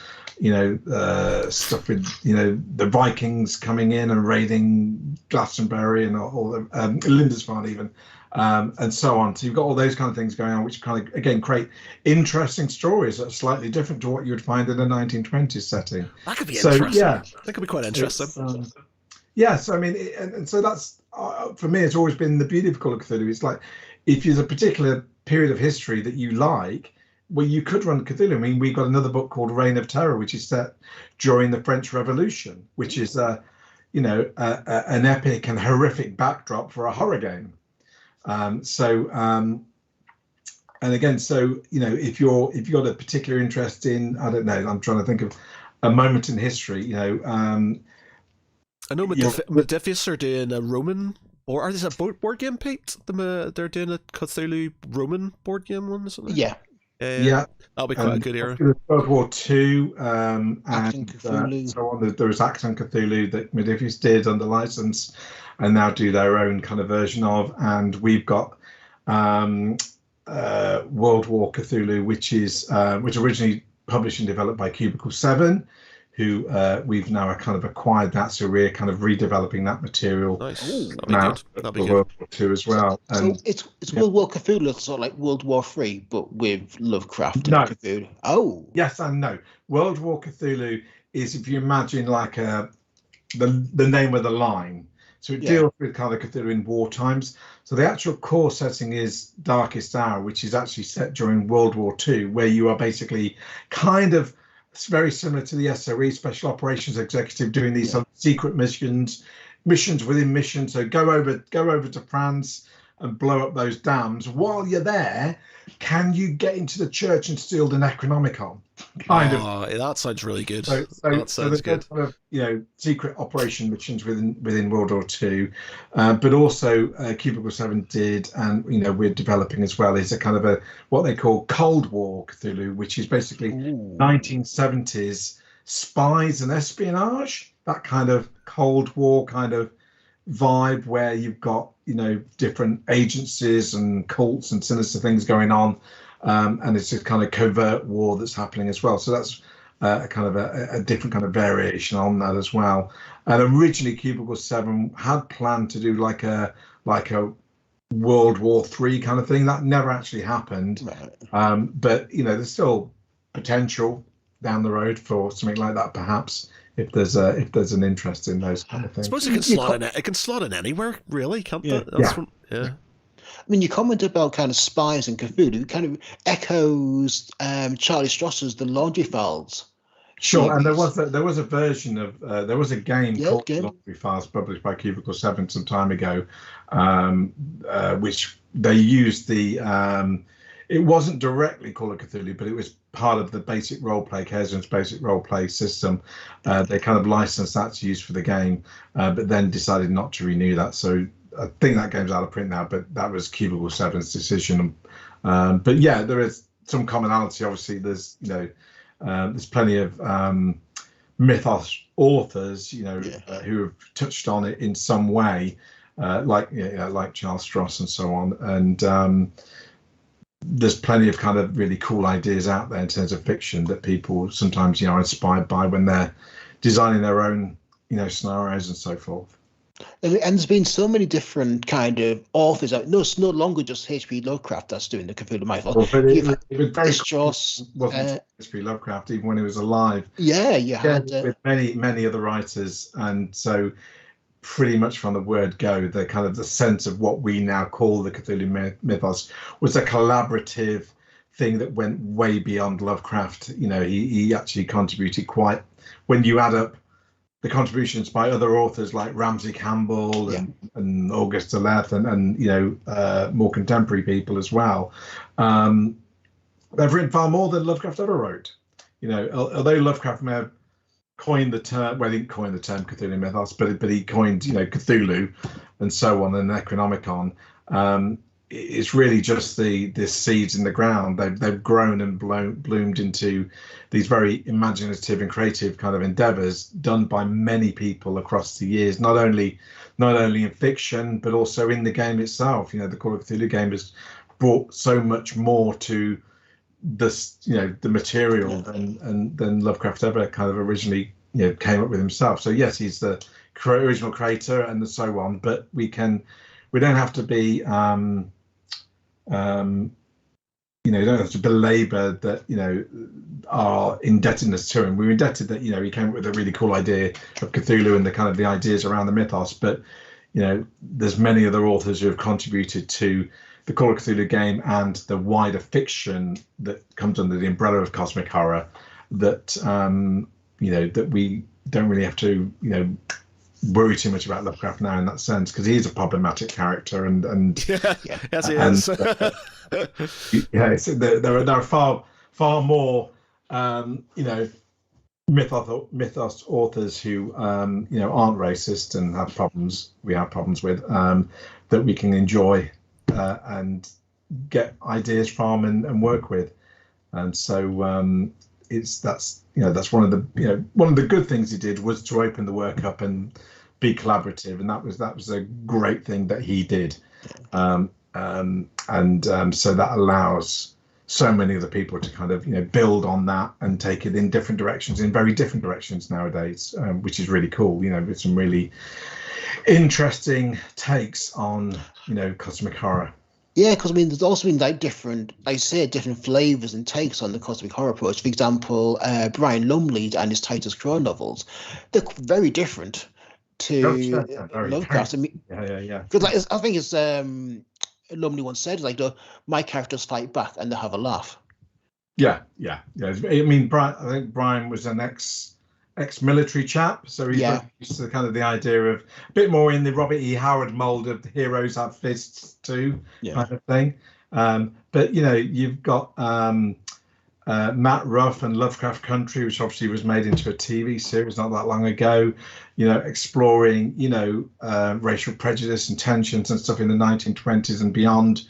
stuff with the Vikings coming in and raiding Glastonbury and all Lindisfarne even, and so on. So you've got all those kind of things going on, which kind of again create interesting stories that are slightly different to what you would find in a 1920s setting. That could be interesting. Yeah, that could be quite interesting. Yes, I mean, and so that's for me. It's always been the beauty of Call of Cthulhu. It's like if there's a particular period of history that you like, well, you could run Cthulhu. I mean, we got another book called Reign of Terror, which is set during the French Revolution, which is an epic and horrific backdrop for a horror game. And again, so if you've got a particular interest in, I don't know, I'm trying to think of a moment in history, I know Modifius are doing a Roman, or is it a board game, Pete? They're doing a Cthulhu Roman board game one, isn't it? Yeah. Yeah, that'll be quite a good era. World War II, Acton Cthulhu. so on. There was Acton Cthulhu that Modifius did under license, and now do their own kind of version of. And we've got World War Cthulhu, which originally published and developed by Cubicle 7. Who we've now kind of acquired that, so we're kind of redeveloping that material. Nice. That'll be for good. World War II as well. So it's World War Cthulhu, sort of like World War III, but with Lovecraft and Cthulhu. Oh. Yes and no. World War Cthulhu is, if you imagine like the name of the line. So it deals with kind of Cthulhu in war times. So the actual core setting is Darkest Hour, which is actually set during World War II, where you are basically kind of, it's very similar to the SOE, Special Operations Executive, doing these sort of secret missions within missions. So go over to France and blow up those dams. While you're there, can you get into the church and steal the Necronomicon? That sounds really good. That sounds good. Kind of, secret operation missions within World War II, but also Cubicle 7 did, and we're developing as well, is a kind of what they call Cold War Cthulhu, which is basically 1970s spies and espionage, that kind of Cold War kind of vibe, where you've got different agencies and cults and sinister things going on. And it's a kind of covert war that's happening as well. So that's a kind of a different kind of variation on that as well. And originally, Cubicle 7 had planned to do like a World War III kind of thing. That never actually happened. Right. But there's still potential down the road for something like that, perhaps, if there's an interest in those kind of things. I suppose it can slot in anywhere, really, can't it? Yeah. I mean, you commented about kind of spies and Cthulhu. It kind of echoes Charlie Strasser's The Laundry Files. Sure, and there was a version of there was a game called The Laundry Files published by Cubicle 7 some time ago, which they used the. It wasn't directly Call of Cthulhu, but it was part of the basic roleplay, Chaosium's basic roleplay system. They kind of licensed that to use for the game, but then decided not to renew that. So I think that game's out of print now, but that was Cubicle 7's decision. But yeah, there is some commonality. Obviously, there's there's plenty of mythos authors, who have touched on it in some way, like Charles Stross and so on. And there's plenty of kind of really cool ideas out there in terms of fiction that people sometimes are inspired by when they're designing their own scenarios and so forth. And there's been so many different kind of authors out. No, it's no longer just H.P. Lovecraft that's doing the Cthulhu mythos. Well, but it was very wasn't H.P. Lovecraft even when he was alive. Yeah, you had with many other writers, and so pretty much from the word go, the kind of the sense of what we now call the Cthulhu mythos was a collaborative thing that went way beyond Lovecraft. He actually contributed quite, when you add up the contributions by other authors like Ramsey Campbell and August Aleth and more contemporary people as well. They've written far more than Lovecraft ever wrote. Although Lovecraft may have coined the term, well, he didn't coin the term Cthulhu mythos, but he coined Cthulhu and so on, and Necronomicon. it's really just the seeds in the ground. They've grown and bloomed into these very imaginative and creative kind of endeavors done by many people across the years, not only in fiction but also in the game itself. The Call of Cthulhu game has brought so much more to this, the material than Lovecraft ever kind of originally came up with himself. So yes, he's the original creator and so on, but we don't have to be you don't have to belabor that, our indebtedness to him. We're indebted that, he came up with a really cool idea of Cthulhu and the kind of the ideas around the mythos, but there's many other authors who have contributed to the Call of Cthulhu game and the wider fiction that comes under the umbrella of cosmic horror that that we don't really have to worry too much about Lovecraft now in that sense, because he is a problematic character and yes he is. So there are far more mythos authors who aren't racist and have problems with that we can enjoy and get ideas from and work with. And so that's one of the good things he did, was to open the work up and be collaborative, and that was a great thing that he did. So that allows so many other people to kind of build on that and take it in very different directions nowadays, which is really cool. With some really interesting takes on cosmic horror. Yeah, because there's also been different flavors and takes on the cosmic horror approach. For example, Brian Lumley and his Titus Crow novels, they're very different to Lovecraft. Because I think it's Lumley once said, my characters fight back and they have a laugh. Yeah. I mean, Brian was an ex-military chap, so he's used to kind of the idea of a bit more in the Robert E. Howard mold of heroes have fists too, kind of thing. But you've got Matt Ruff and Lovecraft Country, which obviously was made into a TV series not that long ago, exploring racial prejudice and tensions and stuff in the 1920s and beyond,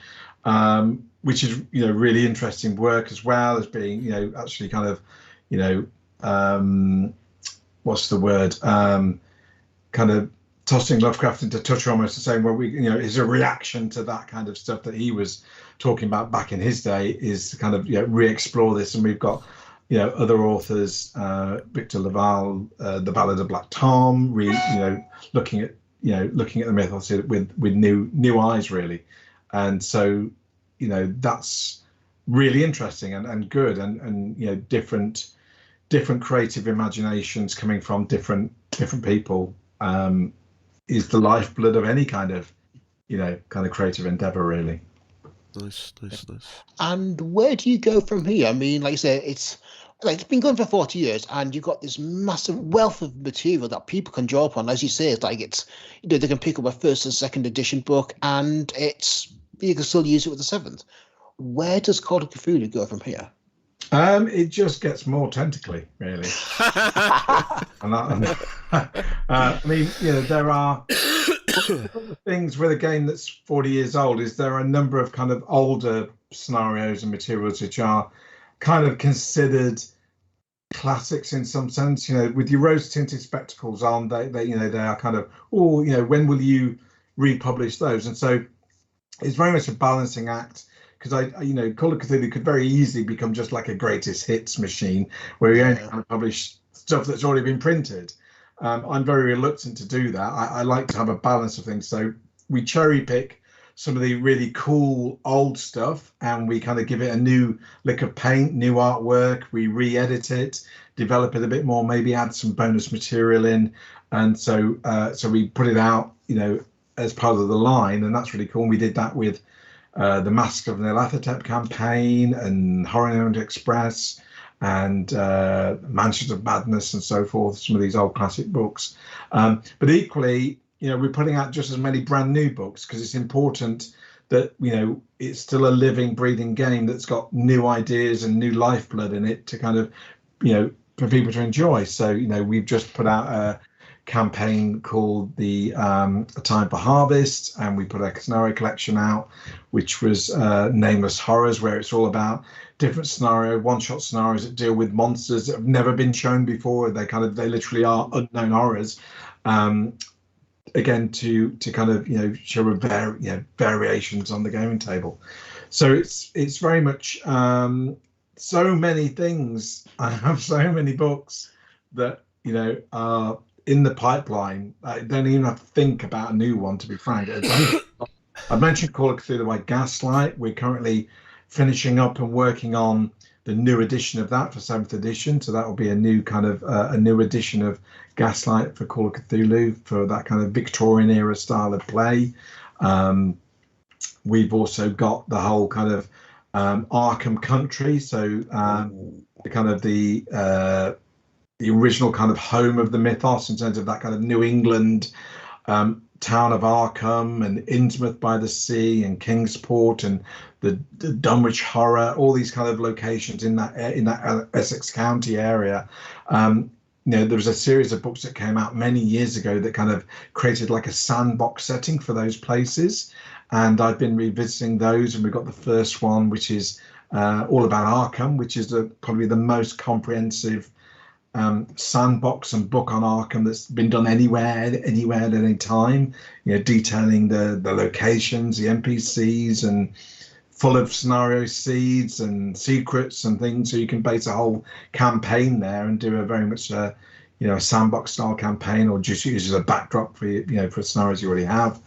which is really interesting work, as well as being actually kind of what's the word? Kind of tossing Lovecraft into touch, almost the same way is a reaction to that kind of stuff that he was talking about back in his day, is to kind of re-explore this. And we've got other authors, Victor Laval, The Ballad of Black Tom, looking at the mythos with new eyes, really. And so that's really interesting and good, and different creative imaginations coming from different people is the lifeblood of any kind of creative endeavor, really. Nice. And where do you go from here? I mean, like I said, it's been going for 40 years, and you've got this massive wealth of material that people can draw upon. As you say, it's they can pick up a first and second edition book, and you can still use it with the seventh. Where does Call of Cthulhu go from here? It just gets more tentacly, really. I mean, there are things with a game that's 40 years old. There are a number of kind of older scenarios and materials which are kind of considered classics in some sense. With your rose-tinted spectacles on, they are kind of, when will you republish those? And so it's very much a balancing act. Because Call of Cthulhu could very easily become just like a greatest hits machine, where you only kind of publish stuff that's already been printed. I'm very reluctant to do that. I like to have a balance of things. So we cherry pick some of the really cool old stuff, and we kind of give it a new lick of paint, new artwork. We re-edit it, develop it a bit more, maybe add some bonus material in, and so we put it out, as part of the line, and that's really cool. And we did that with the Mask of Nyarlathotep campaign and Horror Orient Express and Mansions of Madness and so forth, some of these old classic books. But equally, we're putting out just as many brand new books, because it's important that, it's still a living, breathing game that's got new ideas and new lifeblood in it to kind of, for people to enjoy. So, we've just put out a campaign called the A Time for Harvest, and we put a scenario collection out, which was Nameless Horrors, where it's all about different one-shot scenarios that deal with monsters that have never been shown before. They literally are unknown horrors. Again, to kind of show variations on the gaming table. So it's very much so many things. I have so many books that are in the pipeline. I don't even have to think about a new one, to be frank. I mentioned Call of Cthulhu by Gaslight. We're currently finishing up and working on the new edition of that for 7th edition. So that will be a new kind of a new edition of Gaslight for Call of Cthulhu, for that kind of Victorian era style of play. We've also got the whole kind of Arkham country. So the kind of the original kind of home of the mythos in terms of that kind of New England town of Arkham, and Innsmouth by the Sea, and Kingsport, and the Dunwich Horror, all these kind of locations in that Essex County area. There was a series of books that came out many years ago that kind of created like a sandbox setting for those places, and I've been revisiting those, and we've got the first one, which is all about Arkham, which is probably the most comprehensive sandbox and book on Arkham that's been done anywhere at any time, detailing the locations, the NPCs, and full of scenario seeds and secrets and things, so you can base a whole campaign there and do a very much a sandbox style campaign, or just use as a backdrop for scenarios you already have.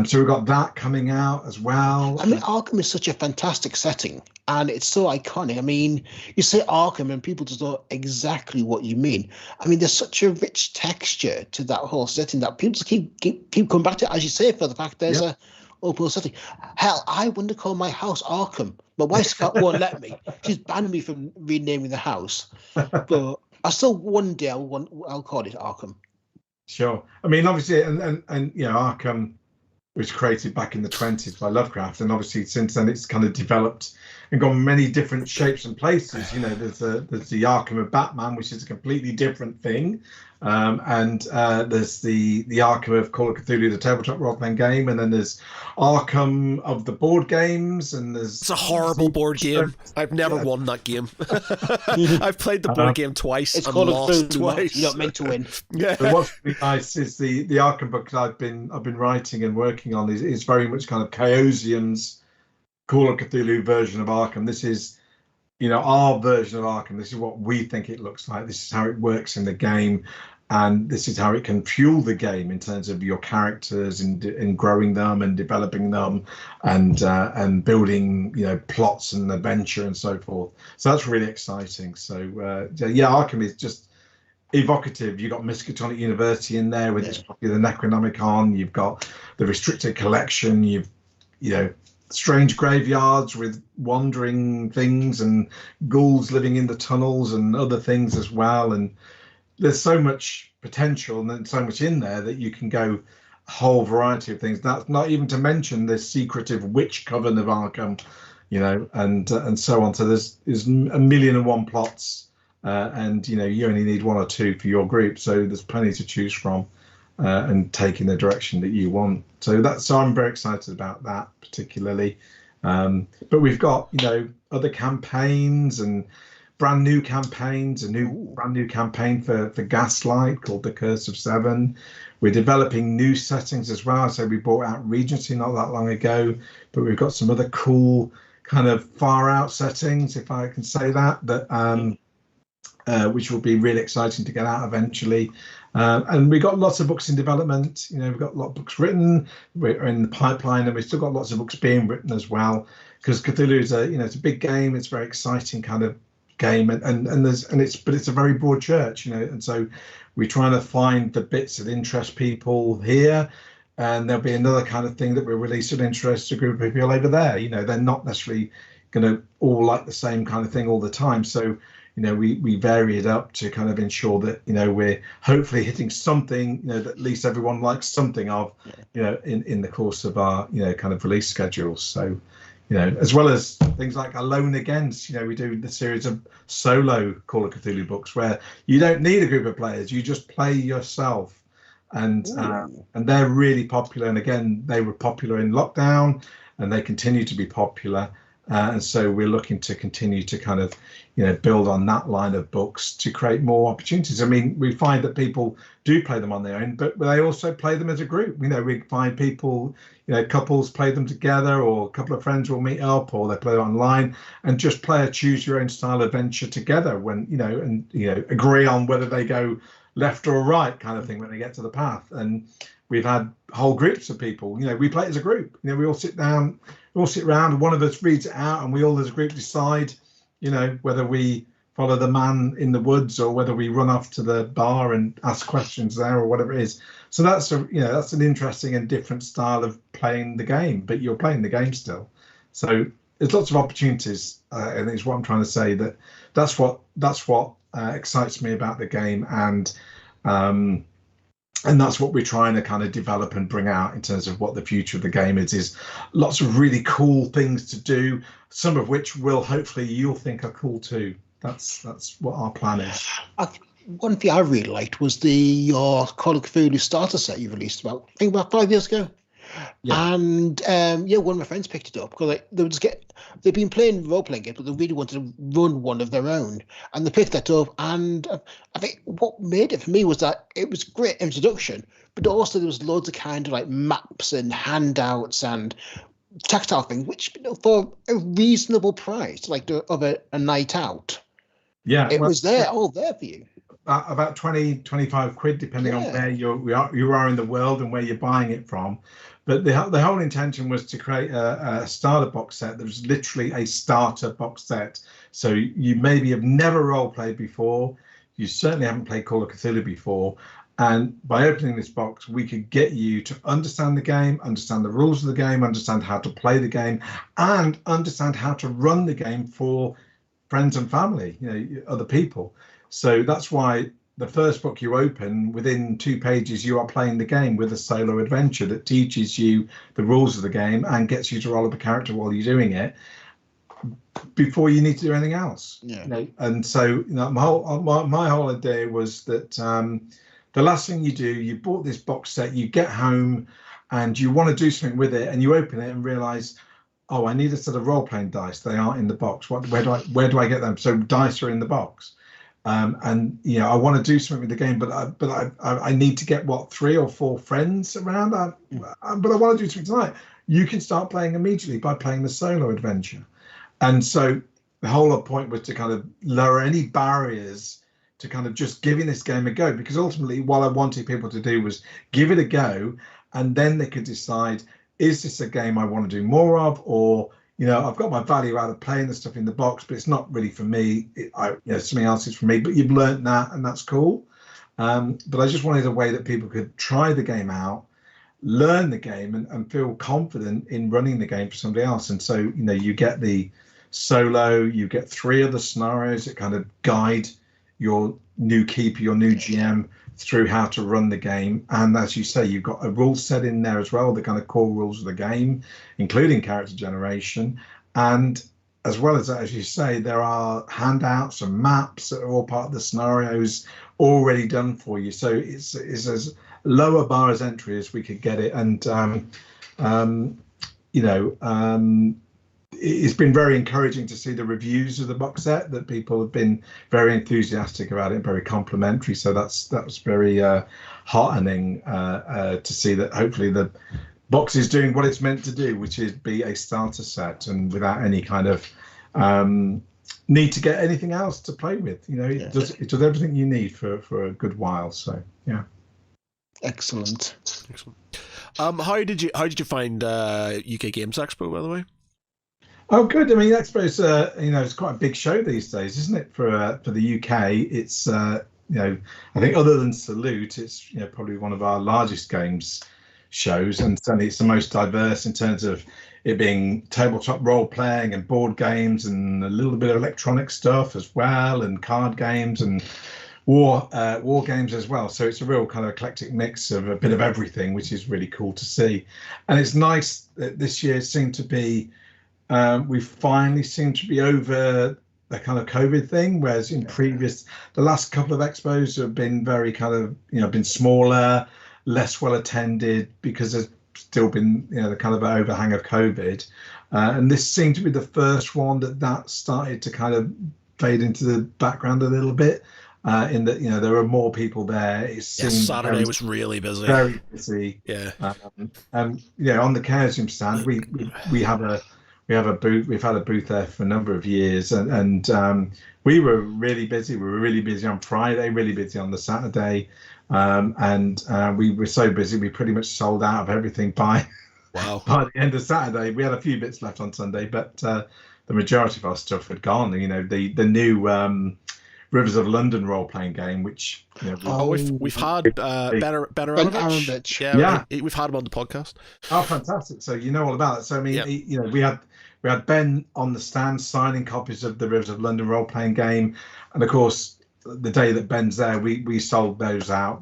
So we've got that coming out as well. I mean, Arkham is such a fantastic setting, and it's so iconic. I mean, you say Arkham and people just know exactly what you mean. I mean, there's such a rich texture to that whole setting that people just keep coming back to, as you say, for the fact there's a open world setting. Hell, I want to call my house Arkham. My wife won't let me. She's banned me from renaming the house. But I still, one day I'll call it Arkham. Sure. I mean, obviously, and Arkham was created back in the 20s by Lovecraft, and obviously since then it's kind of developed and gone many different shapes and places. There's the Arkham of Batman, which is a completely different thing, and there's the Arkham of Call of Cthulhu, the tabletop role-playing game, and then there's Arkham of the board games, and it's a horrible board game. I've never won that game. I've played the board game twice. It's and Call of lost Cthulhu, twice. you're not meant to win. Yeah. But what's really nice is the Arkham book that I've been writing and working on is very much kind of Chaosium's Call of Cthulhu version of Arkham. This is our version of Arkham. This is what we think it looks like. This is how it works in the game, and this is how it can fuel the game in terms of your characters and growing them and developing them, and building plots and adventure and so forth. So that's really exciting. So Arkham is just evocative. You've got Miskatonic University in there with its copy of the Necronomicon. You've got the restricted collection. You've strange graveyards with wandering things and ghouls living in the tunnels and other things as well. And there's so much potential and then so much in there that you can go a whole variety of things. That's not even to mention the secretive witch coven of Arkham, and so on. So there's 1,000,001 plots, and you only need one or two for your group. So there's plenty to choose from. And take in the direction that you want. So I'm very excited about that particularly. But we've got other campaigns and brand new campaigns. Brand new campaign for Gaslight called The Curse of Seven. We're developing new settings as well. So we brought out Regency not that long ago, but we've got some other cool kind of far out settings, if I can say that which will be really exciting to get out eventually. And we've got lots of books in development. We've got a lot of books written. We're in the pipeline, and we've still got lots of books being written as well. Because Cthulhu is it's a big game. It's a very exciting kind of game, but it's a very broad church, And so we're trying to find the bits that interest people here, and there'll be another kind of thing that we'll release that interests a group of people over there. They're not necessarily going to all like the same kind of thing all the time. So we vary it up to kind of ensure that we're hopefully hitting something that at least everyone likes something of in the course of our kind of release schedules. So as well as things like Alone Against, we do the series of solo Call of Cthulhu books where you don't need a group of players, you just play yourself. and they're really popular. And again, they were popular in lockdown, and they continue to be popular. And so we're looking to continue to kind of, build on that line of books to create more opportunities. I mean, we find that people do play them on their own, but they also play them as a group. We find people, couples play them together, or a couple of friends will meet up, or they play online and just play a choose your own style adventure together when, agree on whether they go left or right kind of thing when they get to the path. And we've had whole groups of people, we play it as a group, we all sit down, we all sit around, and one of us reads it out, and we all as a group decide, whether we follow the man in the woods or whether we run off to the bar and ask questions there or whatever it is. So that's an interesting and different style of playing the game, but you're playing the game still. So there's lots of opportunities, and it's what I'm trying to say, that's what excites me about the game, and that's what we're trying to kind of develop and bring out in terms of what the future of the game is lots of really cool things to do, some of which hopefully you'll think are cool too. That's what our plan is. One thing I really liked was the Call of Cthulhu starter set you released about 5 years ago. Yeah. And one of my friends picked it up because they've been playing role-playing games, but they really wanted to run one of their own, and they picked that up. And I think what made it for me was that it was a great introduction, but also there was loads of kind of like maps and handouts and tactile things, which for a reasonable price, like of a night out, was all there for you. About 20-25 quid, depending on where you are in the world and where you're buying it from. But the whole intention was to create a starter box set that was literally a starter box set. So you maybe have never role played before, you certainly haven't played Call of Cthulhu before, and by opening this box, we could get you to understand the game, understand the rules of the game, understand how to play the game, and understand how to run the game for friends and family, other people. So that's why the first book you open, within 2 pages, you are playing the game with a solo adventure that teaches you the rules of the game and gets you to roll up a character while you're doing it before you need to do anything else. Yeah. And so my whole idea was that the last thing you do, you bought this box set, you get home and you want to do something with it, and you open it and realize, oh, I need a set of role-playing dice. They aren't in the box. Where do I get them? So dice are in the box. And I want to do something with the game, but I need to get 3 or 4 friends around. But I want to do something tonight. You can start playing immediately by playing the solo adventure. And so the whole point was to kind of lower any barriers to kind of just giving this game a go, because ultimately what I wanted people to do was give it a go, and then they could decide, is this a game I want to do more of, or I've got my value out of playing the stuff in the box, but it's not really for me. Something else is for me. But you've learned that, and that's cool. But I just wanted a way that people could try the game out, learn the game, and feel confident in running the game for somebody else. And so, you get the solo, you get 3 other scenarios that kind of guide your new keeper, your new GM through how to run the game. And as you say, you've got a rule set in there as well, the kind of core rules of the game, including character generation. And as well as that, as you say, there are handouts and maps that are all part of the scenarios already done for you. So it's as low a bar as entry as we could get it. And it's been very encouraging to see the reviews of the box set, that people have been very enthusiastic about it, very complimentary. So that was very heartening to see that hopefully the box is doing what it's meant to do, which is be a starter set, and without any kind of need to get anything else to play with. It does everything you need for a good while. So yeah. Excellent. How did you find UK Games Expo, by the way? Oh, good. I mean, Expo's it's quite a big show these days, isn't it? For the UK, it's I think other than Salute, it's probably one of our largest games shows, and certainly it's the most diverse in terms of it being tabletop role playing and board games and a little bit of electronic stuff as well, and card games and war games as well. So it's a real kind of eclectic mix of a bit of everything, which is really cool to see. And it's nice that this year seemed to be. We finally seem to be over the kind of COVID thing, whereas in the last couple of expos have been very kind of, been smaller, less well attended because there's still been, the kind of overhang of COVID. And this seemed to be the first one that started to kind of fade into the background a little bit. In that, there were more people there. It seemed Saturday was really busy. Very busy. Yeah. On the Chaosium stand, we have a booth. We've had a booth there for a number of years, and we were really busy. We were really busy on Friday, really busy on the Saturday, and we were so busy we pretty much sold out of everything by the end of Saturday. We had a few bits left on Sunday, but the majority of our stuff had gone. The new Rivers of London role-playing game, which we've had Ben Aronovich. Yeah, we've had him on the podcast. Oh, fantastic! So you know all about it. So I mean, we had Ben on the stand signing copies of the Rivers of London role-playing game, and of course, the day that Ben's there, we sold those out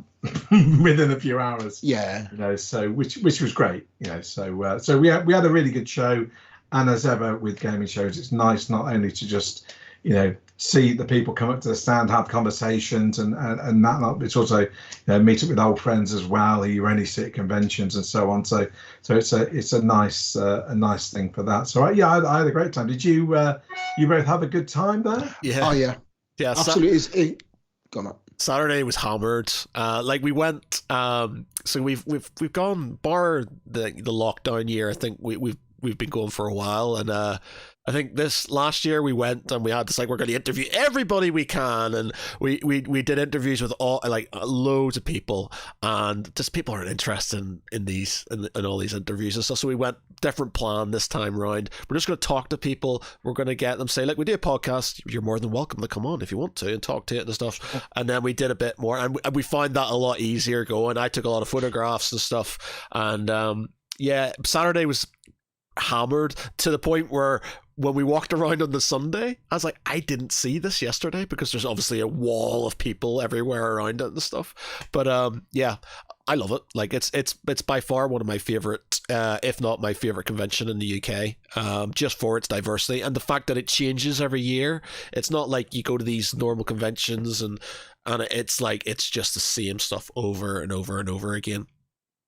within a few hours. Yeah. So which was great. So we had a really good show, and as ever with gaming shows, it's nice not only to just see the people come up to the stand, have conversations, and that. It's also meet up with old friends as well who you only see at conventions and so on. So it's a nice thing for that. So I had a great time. Did you both have a good time there? Yeah. Oh yeah. Yeah. Absolutely. Gone up. Saturday was hammered. We went. So we've gone bar the lockdown year. I think we've been going for a while, and I think this last year we went and we had this we're going to interview everybody we can, and we did interviews with all loads of people, and just people aren't interested in all these interviews and stuff. So we went different plan this time round. We're just going to talk to people. We're going to get them say, we do a podcast. You're more than welcome to come on if you want to and talk to it and stuff. And then we did a bit more, and we found that a lot easier going. I took a lot of photographs and stuff, and Saturday was hammered to the point where when we walked around on the Sunday, I was like, I didn't see this yesterday because there's obviously a wall of people everywhere around it and stuff. But I love it. It's by far one of my favorite, if not my favorite convention in the UK, just for its diversity and the fact that it changes every year. It's not like you go to these normal conventions and it's just the same stuff over and over and over again.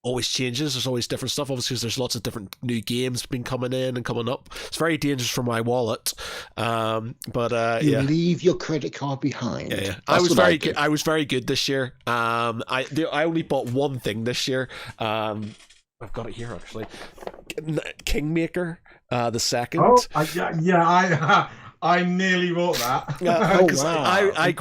Always changes. There's always different stuff. Obviously, there's lots of different new games been coming in and coming up. It's very dangerous for my wallet. You leave your credit card behind. Yeah. I was very good. I was very good this year. I only bought one thing this year. I've got it here actually. Kingmaker, the second. Oh, I nearly bought that. Wow. I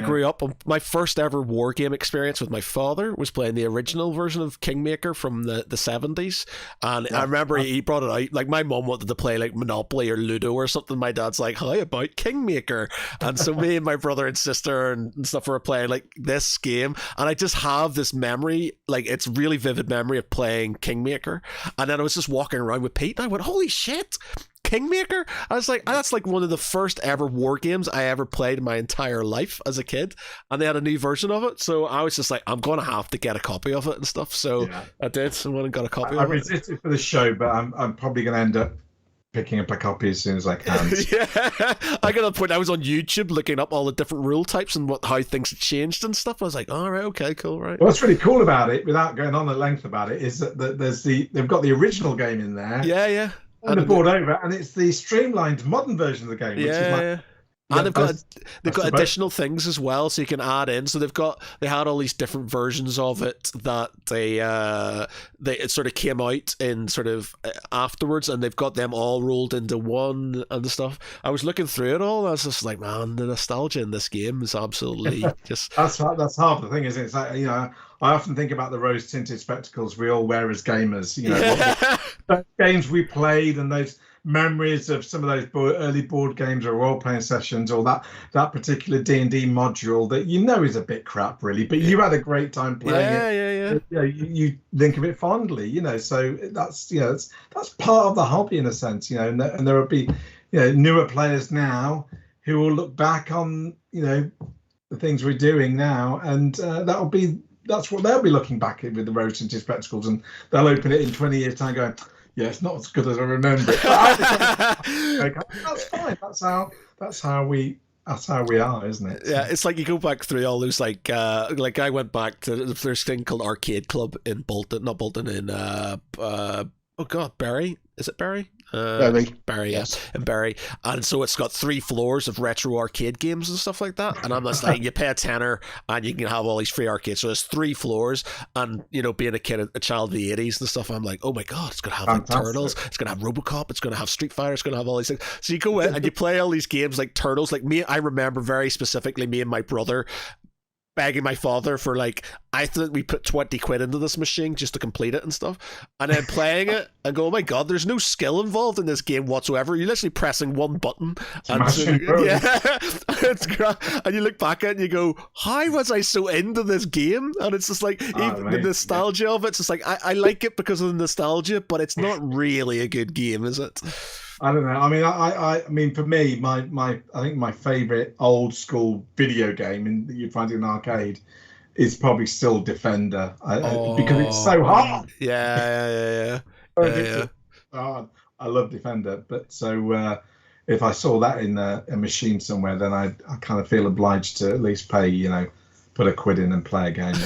grew up on my first ever war game experience with my father was playing the original version of Kingmaker from the 70s, and I remember he brought it out. My mom wanted to play Monopoly or Ludo or something. My dad's like, how about Kingmaker? And so me and my brother and sister and stuff were playing this game, and I just have this memory, it's really vivid memory of playing Kingmaker. And then I was just walking around with Pete and I went, holy shit, Kingmaker? I was like, that's one of the first ever war games I ever played in my entire life as a kid, and they had a new version of it, so I was just like, I'm gonna have to get a copy of it and stuff. So I did. So I went and got a copy of it. I resisted for the show, but I'm probably gonna end up picking up a copy as soon as I can. I got a point. I was on YouTube looking up all the different rule types and how things had changed and stuff. I was like, all right, okay, cool, right. What's really cool about it, without going on at length about it, is that they've got the original game in there. Yeah. And the board over, and it's the streamlined modern version of the game, which is and they've got additional things as well, so you can add in. So they had all these different versions of it that it sort of came out in sort of afterwards, and they've got them all rolled into one and the stuff. I was looking through it all, and I was just like, man, the nostalgia in this game is absolutely just. That's half the thing, isn't it? It's I often think about the rose-tinted spectacles we all wear as gamers. Those games we played and those memories of some of those early board games or role-playing sessions, or that particular D&D module that is a bit crap, really, but you had a great time playing it. You think of it fondly, So that's that's part of the hobby in a sense, and there will be newer players now who will look back on the things we're doing now, and that's what they'll be looking back at with the rose-tinted spectacles, and they'll open it in 20 years' time going, yeah, it's not as good as I remember it. That's fine. That's how we That's how we are, isn't it? Yeah, it's like you go back through all those like I went back to there's thing called Arcade Club in Bolton, not Bolton, in oh god, Barry. Is it Barry? Barry, yes, in Barry. And so it's got 3 floors of retro arcade games and stuff like that. And I'm just like, you pay a tenner and you can have all these free arcades. So there's 3 floors, and you know, being a kid, a child of the 80s and stuff, I'm like, oh my god, it's gonna have like Turtles, it's gonna have RoboCop, it's gonna have Street Fighter, it's gonna have all these things. So you go in and you play all these games like Turtles. Like me, I remember very specifically me and my brother begging my father for like, I think we put 20 quid into this machine just to complete it and stuff, and then playing it and go, oh my god, there's no skill involved in this game whatsoever. You're literally pressing one button and it's and you look back at it and you go, how was I so into this game? And it's just like, even the nostalgia of it's just like, I like it because of the nostalgia, but it's not really a good game, is it? I don't know. I mean, I mean, for me, I think my favorite old school video game that you'd find in an arcade is probably still Defender, because it's so hard. Yeah. Hard. I love Defender, but so if I saw that in a machine somewhere, then I kind of feel obliged to at least pay, you know, put a quid in and play a game.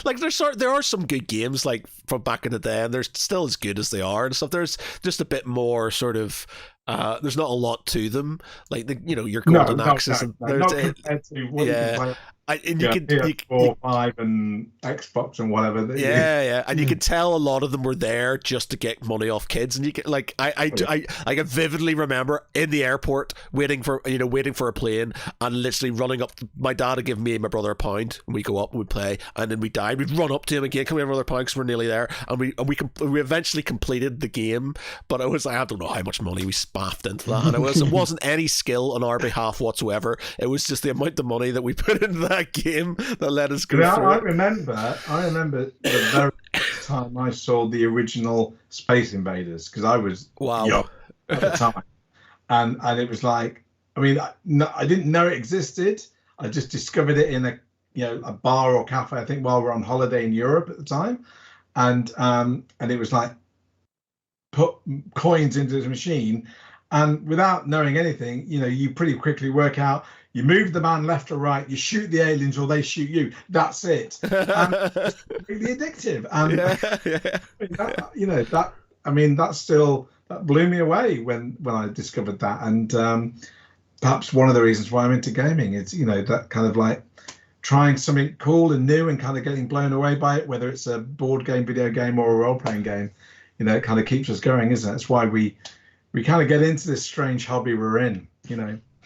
Like there are some good games like from back in the day, and they're still as good as they are and stuff. There's just a bit more sort of there's not a lot to them, like your Golden Axes. Not compared to what you can play. And you can PS4, 5, and Xbox and whatever. And you can tell a lot of them were there just to get money off kids. And you can like I can vividly remember in the airport waiting for a plane and literally running up. My dad would give me and my brother £1, and we go up and we play, and then we died. We'd run up to him again, come in another £1 because we're nearly there, and we eventually completed the game. But it was I don't know how much money we spaffed into that, and it wasn't any skill on our behalf whatsoever. It was just the amount of money that we put into that game that let us go through. I remember the very time I saw the original Space Invaders, because I was young at the time, and it was like, I mean, I didn't know it existed. I just discovered it in a bar or cafe, I think, while we're on holiday in Europe at the time, and it was like put coins into this machine, and without knowing anything, you pretty quickly work out. You move the man left or right, you shoot the aliens or they shoot you. That's it. It's really addictive. And that blew me away when I discovered that. And perhaps one of the reasons why I'm into gaming is, that kind of like trying something cool and new and kind of getting blown away by it, whether it's a board game, video game, or a role-playing game. It kind of keeps us going, isn't it? That's why we kind of get into this strange hobby we're in,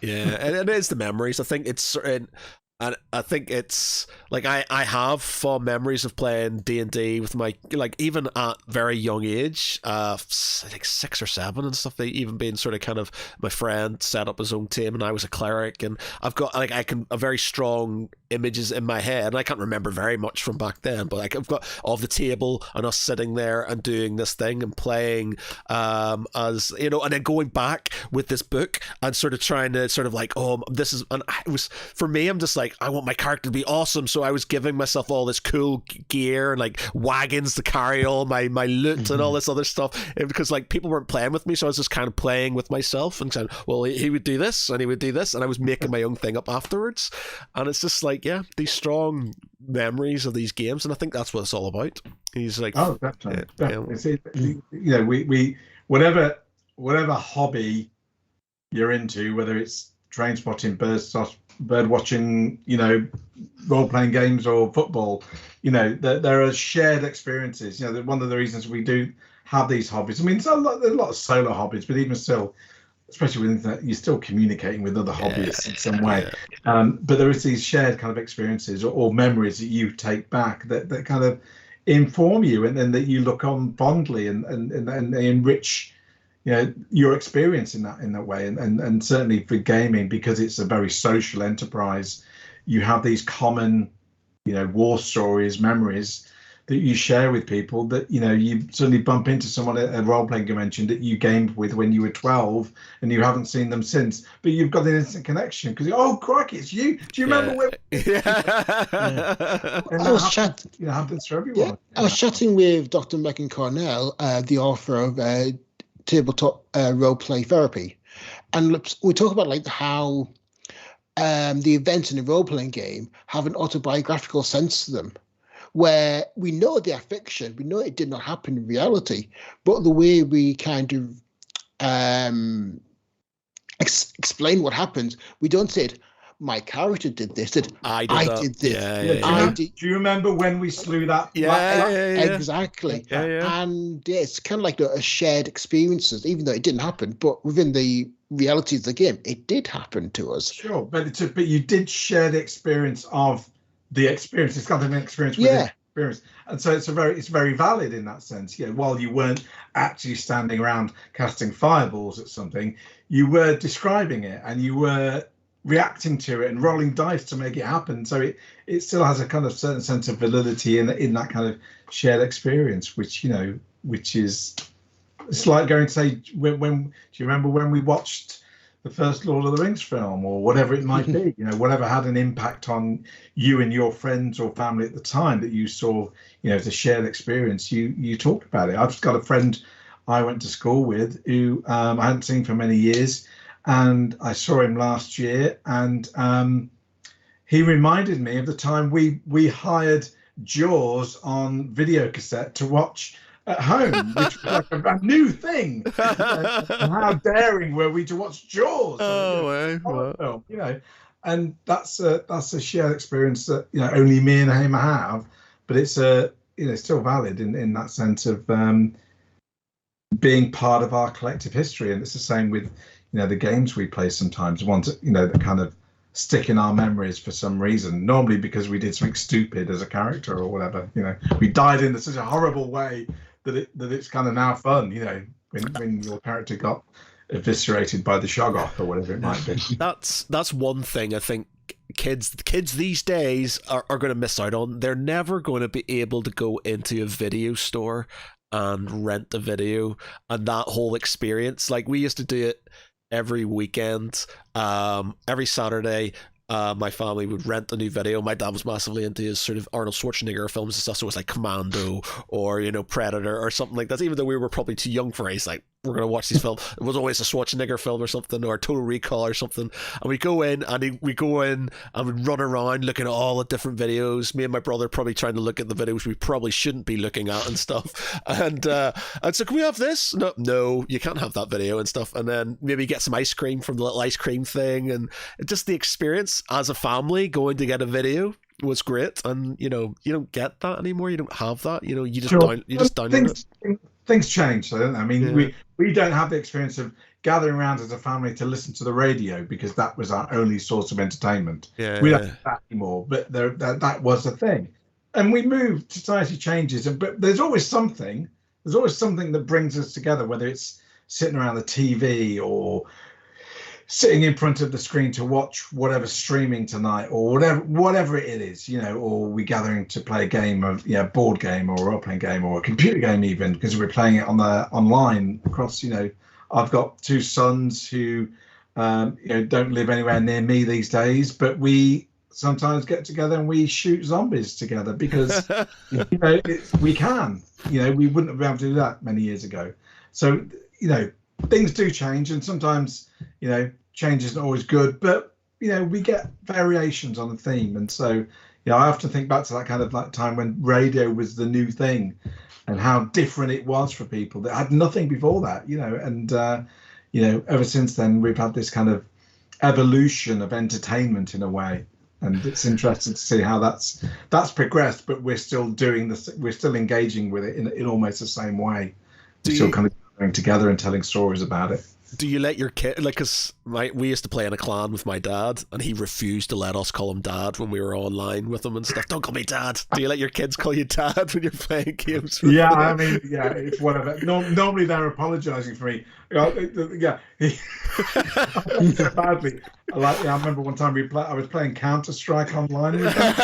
Yeah, and it is the memories. I think it's certain, and I think it's like I have fond memories of playing D&D with my, like, even at very young age, I think 6 or 7 and stuff. They even being sort of kind of, my friend set up his own team and I was a cleric, and I've got like a very strong images in my head, and I can't remember very much from back then, but like I've got of the table and us sitting there and doing this thing and playing as and then going back with this book and sort of trying to sort of like, this is, and it was, for me, I'm just like, I want my character to be awesome, so I was giving myself all this cool gear and like wagons to carry all my loot and all this other stuff, because like people weren't playing with me, so I was just kind of playing with myself and saying, well, he would do this and he would do this, and I was making my own thing up afterwards. And it's just like, yeah, these strong memories of these games, and I think that's what it's all about. He's like, definitely. We whatever hobby you're into, whether it's train spotting, bird watching, role playing games or football, there are shared experiences. One of the reasons we do have these hobbies. I mean, there's a lot of solo hobbies, but even still, especially with that, you're still communicating with other hobbyists in some way. But there is these shared kind of experiences or memories that you take back that kind of inform you, and that you look on fondly and they enrich your experience in that way. And certainly for gaming, because it's a very social enterprise, you have these common war stories, memories that you share with people, that you suddenly bump into someone at a role-playing convention that you gamed with when you were 12 and you haven't seen them since, but you've got an instant connection because, oh crikey, it's you, do you remember when and I was chatting, happens for everyone. I was chatting with Dr. Megan Cornell, the author of Tabletop Role Play Therapy, and we talk about like how the events in a role-playing game have an autobiographical sense to them, where we know they are fiction, we know it did not happen in reality, but the way we kind of explain what happens, we don't say it, my character did this, I did this. Yeah. Do you remember when we slew that? Yeah. Exactly. Yeah. And it's kind of like a shared experiences, even though it didn't happen, but within the reality of the game, it did happen to us. Sure, but you did share the experience of the experience. It's got an experience with the experience, and so it's very valid in that sense. While you weren't actually standing around casting fireballs at something, you were describing it and you were reacting to it and rolling dice to make it happen. So it still has a kind of certain sense of validity in that kind of shared experience, which is, it's like going to say, when do you remember when we watched the first Lord of the Rings film, or whatever it might be, whatever had an impact on you and your friends or family at the time that you saw, as a shared experience, you talked about it. I've just got a friend I went to school with who I hadn't seen for many years, and I saw him last year, and he reminded me of the time we hired Jaws on video cassette to watch at home, which was like a new thing. And how daring were we to watch Jaws? Film, and that's a shared experience that only me and him have, but it's still valid in that sense of being part of our collective history. And it's the same with the games we play sometimes, ones that kind of stick in our memories for some reason, normally because we did something stupid as a character or whatever. We died in such a horrible way that it's kind of now fun, when your character got eviscerated by the Shoggoth or whatever it might be. That's one thing I think kids these days are going to miss out on. They're never going to be able to go into a video store and rent a video, and that whole experience. Like, we used to do it every weekend, every Saturday. My family would rent a new video. My dad was massively into his sort of Arnold Schwarzenegger films and stuff, so it was like Commando or Predator or something like that. Even though we were probably too young for it, he's like, we're going to watch these films. It was always a Schwarzenegger film or something, or Total Recall or something. And we go in and we run around looking at all the different videos. Me and my brother probably trying to look at the videos we probably shouldn't be looking at and stuff. And so, can we have this? No, you can't have that video and stuff. And then maybe get some ice cream from the little ice cream thing. And just the experience as a family going to get a video was great. And you don't get that anymore. You don't have that. You just download it. Things change, don't they? I mean, we don't have the experience of gathering around as a family to listen to the radio because that was our only source of entertainment. We don't have that anymore, but that was a thing. And we move, society changes, but there's always something that brings us together, whether it's sitting around the TV or sitting in front of the screen to watch whatever's streaming tonight, or whatever it is, or we gathering to play a game of board game or a role-playing game or a computer game, even because we're playing it online across. I've got two sons who don't live anywhere near me these days, but we sometimes get together and we shoot zombies together because we can. We wouldn't have been able to do that many years ago. So things do change, and sometimes change isn't always good, but we get variations on the theme. And so I often think back to that kind of like time when radio was the new thing and how different it was for people that had nothing before that, and ever since then we've had this kind of evolution of entertainment in a way, and it's interesting to see how that's progressed, but we're still doing this, we're still engaging with it in almost the same way. We're still kind of going together and telling stories about it. Do you let your kid, like, because we used to play in a clan with my dad, and he refused to let us call him dad when we were online with him and stuff. Don't call me dad. Do you let your kids call you dad when you're playing games? Yeah, I mean, it's whatever. Normally they're apologising for me. Badly. I remember one time I was playing Counter-Strike online with them.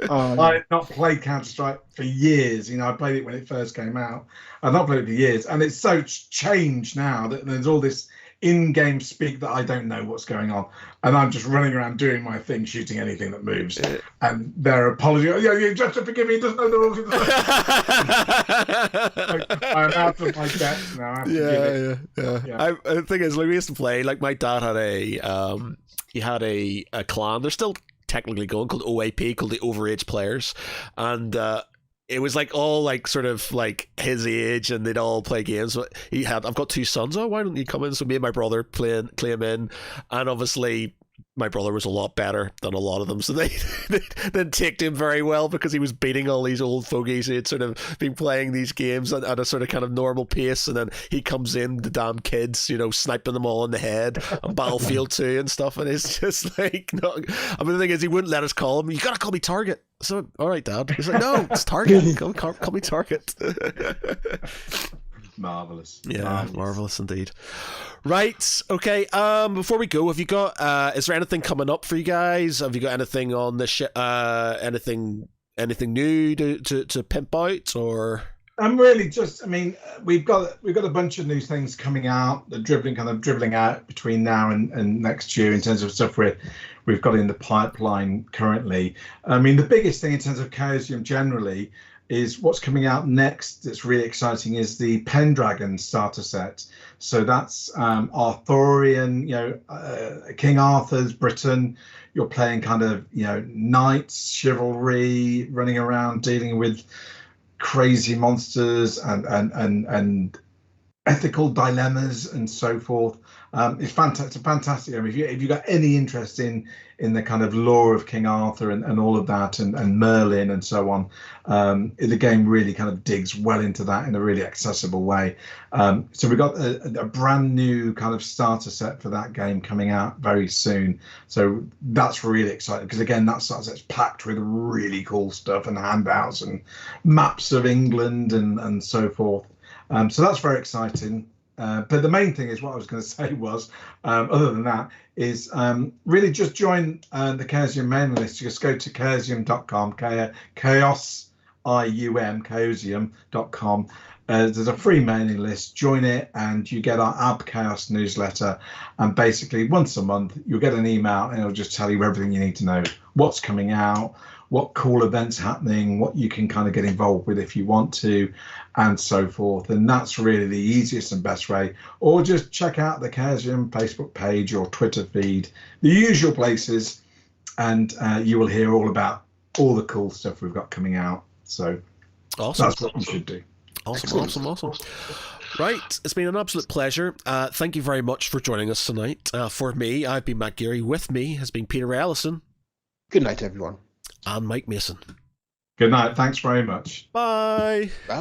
I had not played Counter-Strike for years. I played it when it first came out. I've not played it for years, and it's so changed now that there's all this in-game speak that I don't know what's going on, and I'm just running around doing my thing, shooting anything that moves, and their apology. Yeah, you just have to forgive me. He doesn't know the rules. I'm out of my depth now. Yeah. The thing is, like, we used to play. Like, my dad had he had a clan. They're still technically going, called OAP, called the Overage Players, and it was like all like sort of like his age, and they'd all play games. So I've got two sons. Oh, why don't you come in? So me and my brother play him in, and obviously my brother was a lot better than a lot of them, so they didn't take to him very well, because he was beating all these old fogies who had sort of been playing these games at a sort of kind of normal pace, and then he comes in, the damn kids, sniping them all in the head on Battlefield 2 and stuff, and it's just like, no. I mean, the thing is, he wouldn't let us call him. You gotta call me Target. So, all right, Dad. He's like, no, it's Target. Call me Target. Marvelous. Yeah, marvelous indeed. Right. Okay. Before we go, have you got? Is there anything coming up for you guys? Have you got anything on the anything new to pimp out, or? I'm really just. I mean, we've got a bunch of new things coming out. The dribbling out between now and next year in terms of stuff we've got in the pipeline currently. I mean, the biggest thing in terms of Chaosium generally is what's coming out next that's really exciting is the Pendragon starter set. So that's Arthurian, King Arthur's Britain. You're playing kind of, knights, chivalry, running around dealing with crazy monsters and ethical dilemmas and so forth. It's fantastic. Fantastic. I mean, if you got any interest in the kind of lore of King Arthur and all of that, and Merlin and so on, the game really kind of digs well into that in a really accessible way. So we've got a brand new kind of starter set for that game coming out very soon. So that's really exciting, because again, that starter set's packed with really cool stuff and handouts and maps of England and so forth. So that's very exciting. But the main thing is, what I was going to say was, other than that, is really just join the Chaosium mailing list. You just go to chaosium.com, chaosium.com. There's a free mailing list. Join it, and you get our Ab Chaos newsletter. And basically, once a month, you'll get an email, and it'll just tell you everything you need to know: what's coming out, what cool events happening, what you can kind of get involved with if you want to, and so forth. And that's really the easiest and best way. Or just check out the Chaosium Facebook page or Twitter feed, the usual places, and you will hear all about all the cool stuff we've got coming out. So awesome. That's what you should do. Awesome. Right, it's been an absolute pleasure. Thank you very much for joining us tonight. For me, I've been Matt Geary. With me has been Peter Ellison. Good night, everyone. And Mike Mason. Good night. Thanks very much. Bye. Bye.